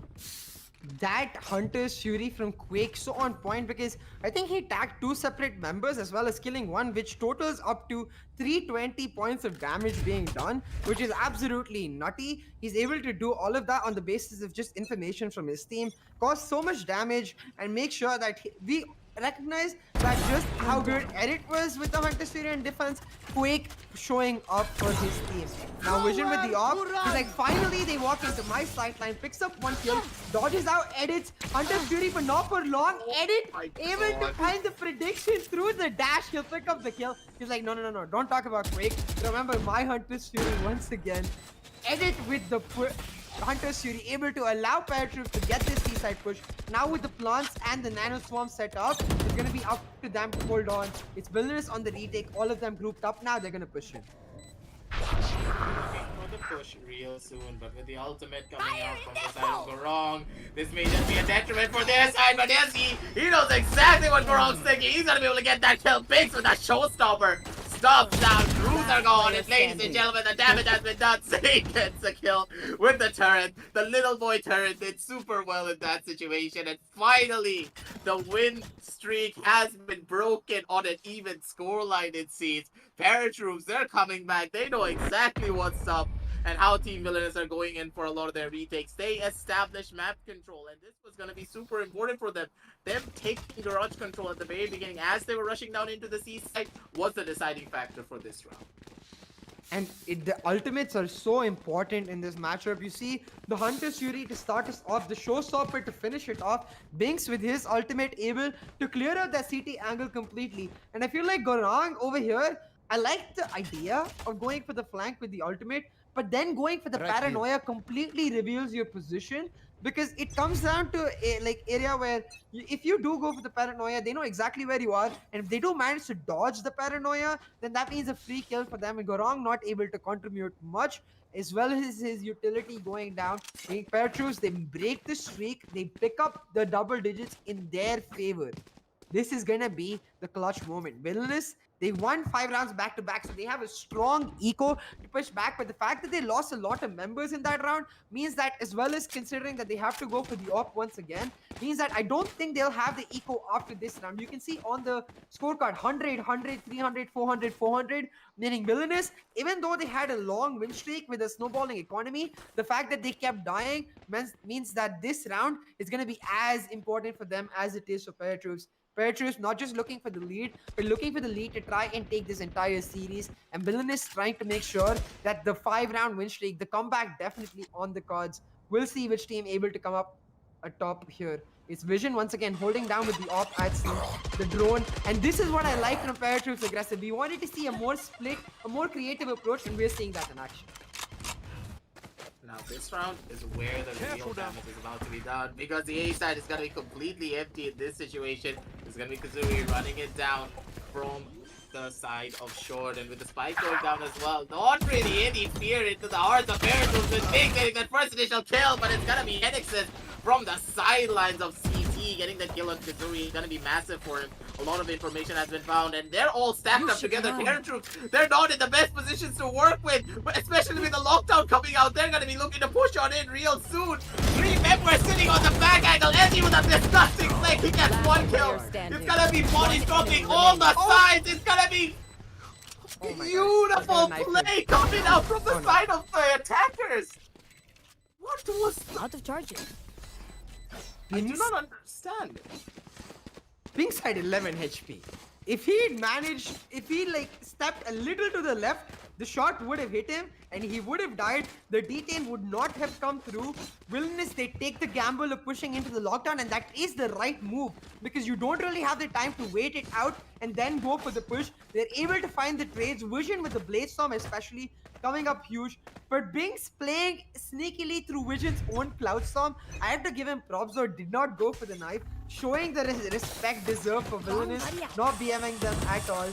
That Hunter's Fury from Quake so on point, because I think he tagged 2 separate members as well as killing one, which totals up to 320 points of damage being done, which is absolutely nutty. He's able to do all of that on the basis of just information from his team, cause so much damage, and make sure that we recognize that just how good Edit was with the Hunter's Fury and defense. Quake showing up for his team. Now Vision with the op, he's like, finally they walk into my sight line, picks up one kill, dodges out Edit's Hunter's Fury, but not for long. Edit able to find the prediction through the dash, he'll pick up the kill. He's like, no, don't talk about Quake. Remember my Hunter's Fury once again. Edit with the Hunter's Fury, able to allow PARATROOPS to get this T-side push. Now with the plants and the nano swarm set up, it's going to be up to them to hold on. It's Villainous on the retake, all of them grouped up now, they're going to push in. For the push real soon, but with the ultimate coming out from the side of Gorong, this may just be a detriment for their side, but Ezzy, he knows exactly what Gorong's thinking. He's gonna be able to get that kill. Biggs with that showstopper. Stops down, crews are gone, and ladies and gentlemen, the damage has been done. Zay gets a kill with the turret. The little boy turret did super well in that situation, and finally, the win streak has been broken on an even scoreline, it seems. PARATROOPS, they're coming back. They know exactly what's up and how Team Villainous are going in for a lot of their retakes. They established map control, and this was going to be super important for them. Them taking garage control at the very beginning as they were rushing down into the seaside was the deciding factor for this round. And the ultimates are so important in this matchup. You see the Hunter's Fury to start us off, the Showstopper to finish it off, Binks with his ultimate able to clear out that CT angle completely. And I feel like Gorong over here, I like the idea of going for the flank with the ultimate, but then going for the paranoia completely reveals your position, because it comes down to a area where if you do go for the paranoia, they know exactly where you are, and if they do manage to dodge the paranoia, then that means a free kill for them, and Gorong not able to contribute much, as well as his utility going down. Being PARATROOPS, they break the streak, they pick up the double digits in their favor. This is gonna be the clutch moment. Villainous, they won 5 rounds back to back, so they have a strong eco to push back. But the fact that they lost a lot of members in that round means that, as well as considering that they have to go for the op once again, means that I don't think they'll have the eco after this round. You can see on the scorecard 100, 100, 300, 400, 400, meaning Villainous, even though they had a long win streak with a snowballing economy, the fact that they kept dying means that this round is going to be as important for them as it is for PARATROOPS. PARATROOPS not just looking for the lead, but looking for the lead to try and take this entire series. And Villainous trying to make sure that the 5-round win streak, the comeback definitely on the cards. We'll see which team able to come up atop here. It's Vision once again holding down with the op at sea, the drone. And this is what I like from PARATROOPS aggressive. We wanted to see a more split, a more creative approach, and we're seeing that in action. Now this round is where the real damage is about to be done, because the A side is going to be completely empty in this situation. It's going to be Kuzuri running it down from the side of short, and with the spike going down as well. Not really any fear into the hearts of PARATROOPS with Big getting that first initial kill, but it's going to be Henixes from the sidelines of CT getting the kill on Kuzuri. It's going to be massive for him. A lot of information has been found, and they're all stacked You up should together. run. PARATROOPS, they're not in the best positions to work with, but especially with the lockdown coming out. They're gonna be looking to push on in real soon. Remember, sitting on the back angle, Ezzy with a disgusting flick. He gets Last one kill. player standing. It's gonna be body One dropping enemy all the remaining. sides. It's gonna be Oh my God. beautiful They're gonna knife play coming out from the Oh no. side of the attackers. What was that? Out of charges. I do not understand. Pink's had 11 HP. If he managed, if he like stepped a little to the left, the shot would have hit him and he would have died. The detain would not have come through. Villainous, they take the gamble of pushing into the lockdown, and that is the right move because you don't really have the time to wait it out and then go for the push. They're able to find the trades. Vision with the Blade Storm especially coming up huge. But Binks playing sneakily through Vision's own Cloud Storm. I have to give him props though, did not go for the knife, showing the respect deserved for Villainous, not BMing them at all.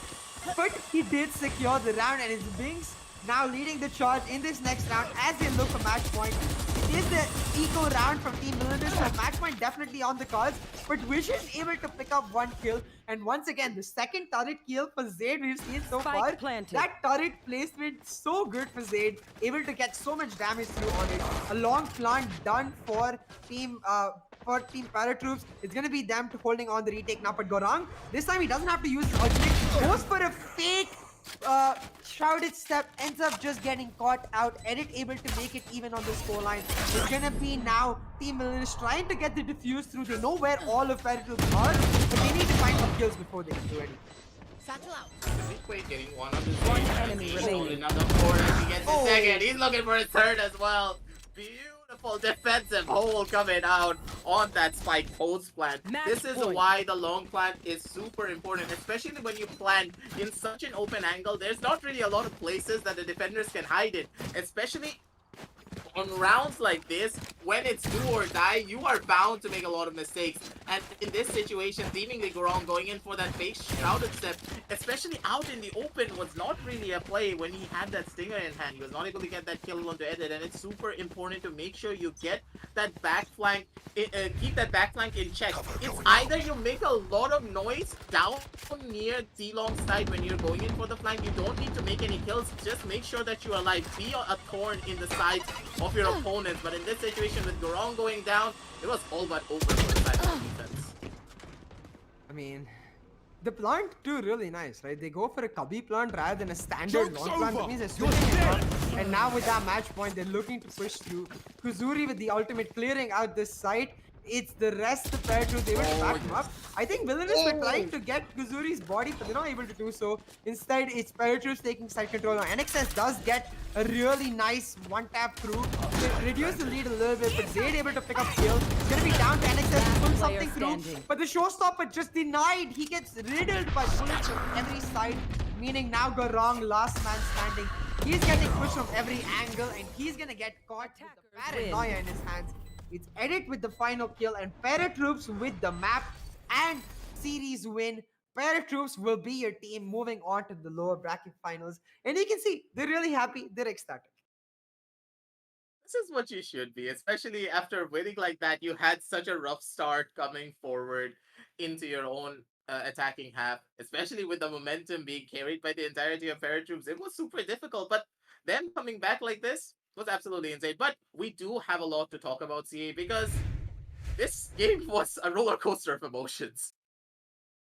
But he did secure the round, and it's Binks now leading the charge in this next round as they look for match point. It is the eco round from Team Villainous, so match point definitely on the cards. But Vision able to pick up one kill, and once again the second turret kill for Zayd we've seen so Spike far. planted. That turret placement so good for Zayd, able to get so much damage through on it. A long plant done for Team PARATROOPS. It's gonna be them holding on the retake now. But Gorang, this time he doesn't have to use his ultimate. Goes for a fake shrouded step, ends up just getting caught out. Edit able to make it even on the scoreline. It's gonna be now Team Villainous trying to get the diffuse through. They know where all of PARATROOPS are, but they need to find some kills before they can do anything. Wait, getting one of his One enemy remaining. Another corner. He gets his second. He's looking for his third as well. Beautiful defensive hole coming out on that spike post plant. Match This is point. why the long plant is super important, especially when you plant in such an open angle. There's not really a lot of places that the defenders can hide in, especially on rounds like this, when it's do or die, you are bound to make a lot of mistakes. And in this situation, seemingly Gorong going in for that fake shrouded step, especially out in the open, was not really a play when he had that stinger in hand. He was not able to get that kill onto Edit, and it's super important to make sure you get that back flank, keep that back flank in check. It's either you make a lot of noise down near T-Long side when you're going in for the flank. You don't need to make any kills, just make sure that you're alive. Be a thorn in the sides of your opponents. But in this situation with Gorong going down, it was all but over for the side of defense. I mean, the plant too really nice, right? They go for a cubby plant rather than a standard long plant. That means they're switching it up. And now with that match point, they're looking to push through. Kuzuri with the ultimate clearing out this site. It's the rest of PARATROOPS able to back him up. I think Villainous were trying to get Kuzuri's body, but they're not able to do so. Instead, it's PARATROOPS taking side control. Now, NXS does get a really nice one-tap through. They reduce the lead a little bit, but they're able to pick up kill. It's going to be down to NXS to pull something through. standing. But the showstopper just denied. He gets riddled by bullets from every side, meaning now Gorong, last man standing. He's getting pushed from every angle, and he's going to get caught with the paranoia in his hands. It's Edit with the final kill, and PARATROOPS with the map and series win. PARATROOPS will be your team moving on to the lower bracket finals. And you can see, they're really happy, they're ecstatic. This is what you should be, especially after winning like that. You had such a rough start coming forward into your own attacking half, especially with the momentum being carried by the entirety of PARATROOPS. It was super difficult, but them coming back like this was absolutely insane. But we do have a lot to talk about, CA, because this game was a roller coaster of emotions.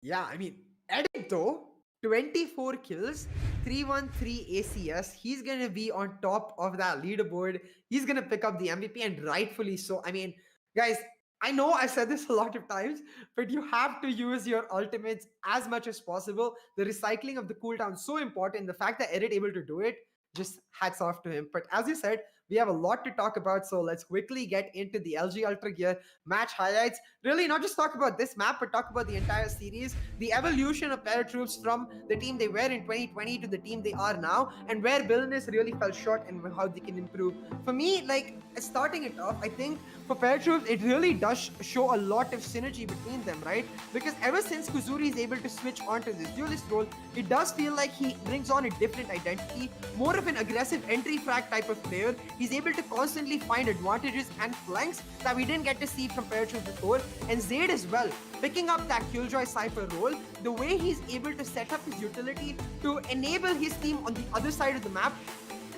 Yeah, I mean, Edit though, 24 kills, 313 ACS. He's going to be on top of that leaderboard. He's going to pick up the MVP, and rightfully so. I mean, guys, I know I said this a lot of times, but you have to use your ultimates as much as possible. The recycling of the cooldown is so important. The fact that Edit able to do it, just hats off to him. But as you said, we have a lot to talk about, so let's quickly get into the LG Ultra Gear match highlights. Really, not just talk about this map, but talk about the entire series, the evolution of PARATROOPS from the team they were in 2020 to the team they are now, and where Villainous really fell short and how they can improve. For me, like, starting it off, I think for PARATROOPS, it really does show a lot of synergy between them, right? Because ever since Kuzuri is able to switch onto this duelist role, it does feel like he brings on a different identity, more of an aggressive entry frag type of player. He's able to constantly find advantages and flanks that we didn't get to see from PARATROOPS before. And Zayd as well, picking up that Killjoy Cypher role, the way he's able to set up his utility to enable his team on the other side of the map,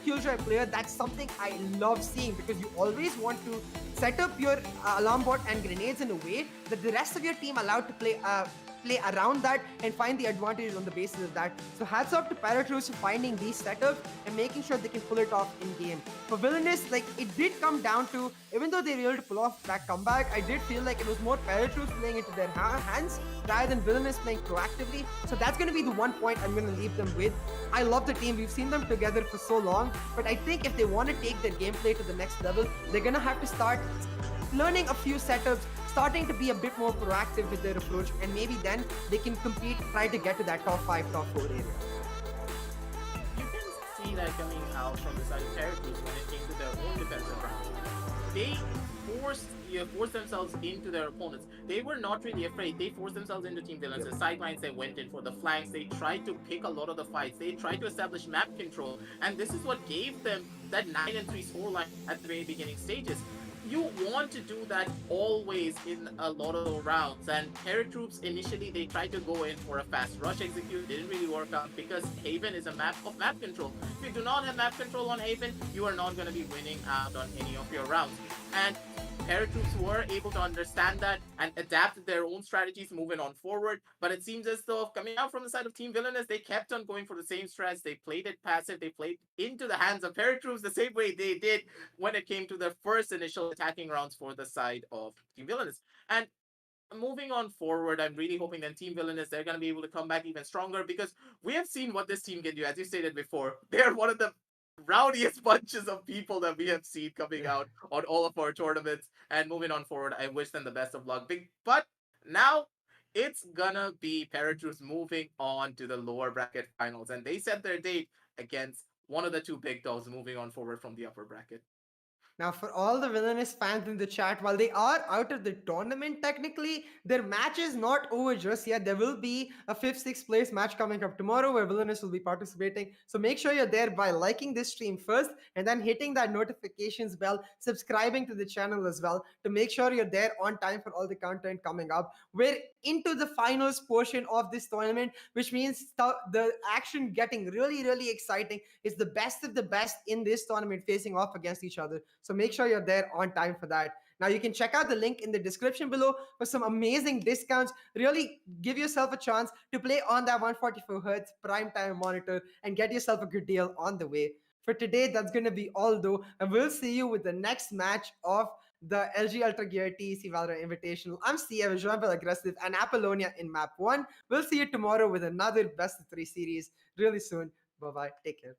Killjoy player, that's something I love seeing, because you always want to set up your alarm bot and grenades in a way that the rest of your team allowed to play around that and find the advantage on the basis of that. So hats off to PARATROOPS for finding these setups and making sure they can pull it off in game. For VILLAINOUS, like, it did come down to, even though they were able to pull off that comeback, I did feel like it was more PARATROOPS playing into their hands rather than VILLAINOUS playing proactively. So that's going to be the one point I'm going to leave them with. I love the team. We've seen them together for so long, but I think if they want to take their gameplay to the next level, they're going to have to start learning a few setups, starting to be a bit more proactive with their approach, and maybe then they can compete, try to get to that top 5, top 4 area. You can see that coming out from the side of characters when it came to their own defensive round. They forced themselves into their opponents. They were not really afraid. They forced themselves into Team Villains. The sidelines, they went in for the flanks. They tried to pick a lot of the fights. They tried to establish map control. And this is what gave them that 9-3 scoreline at the very beginning stages. You want to do that always in a lot of the rounds, and PARATROOPS initially they tried to go in for a fast rush execute, didn't really work out because Haven is a map of map control. If you do not have map control on Haven, you are not going to be winning out on any of your rounds. And PARATROOPS were able to understand that and adapt their own strategies moving on forward, but it seems as though coming out from the side of Team Villainous, they kept on going for the same strats. They played it passive, they played into the hands of PARATROOPS the same way they did when it came to their first initial attacking rounds for the side of Team Villainous. And moving on forward, I'm really hoping that Team Villainous, they're going to be able to come back even stronger, because we have seen what this team can do. As you stated before, they're one of the rowdiest bunches of people that we have seen coming out on all of our tournaments. And moving on forward, I wish them the best of luck. But now it's gonna be PARATROOPS moving on to the lower bracket finals, and they set their date against one of the two big dogs moving on forward from the upper bracket. Now, for all the Villainous fans in the chat, while they are out of the tournament technically, their match is not over just yet. There will be a 5th, 6th place match coming up tomorrow where Villainous will be participating. So make sure you're there by liking this stream first and then hitting that notifications bell, subscribing to the channel as well to make sure you're there on time for all the content coming up. We're into the finals portion of this tournament, which means the action getting really, really exciting. It's the best of the best in this tournament facing off against each other. So make sure you're there on time for that. Now you can check out the link in the description below for some amazing discounts. Really give yourself a chance to play on that 144Hz prime time monitor and get yourself a good deal on the way. For today, that's going to be all though, and we'll see you with the next match of the LG Ultragear TEC Valorant Invitational. I'm Steve, joined by Aggressive and Apollonia in map 1. We'll see you tomorrow with another best of 3 series really soon. Bye-bye. Take care.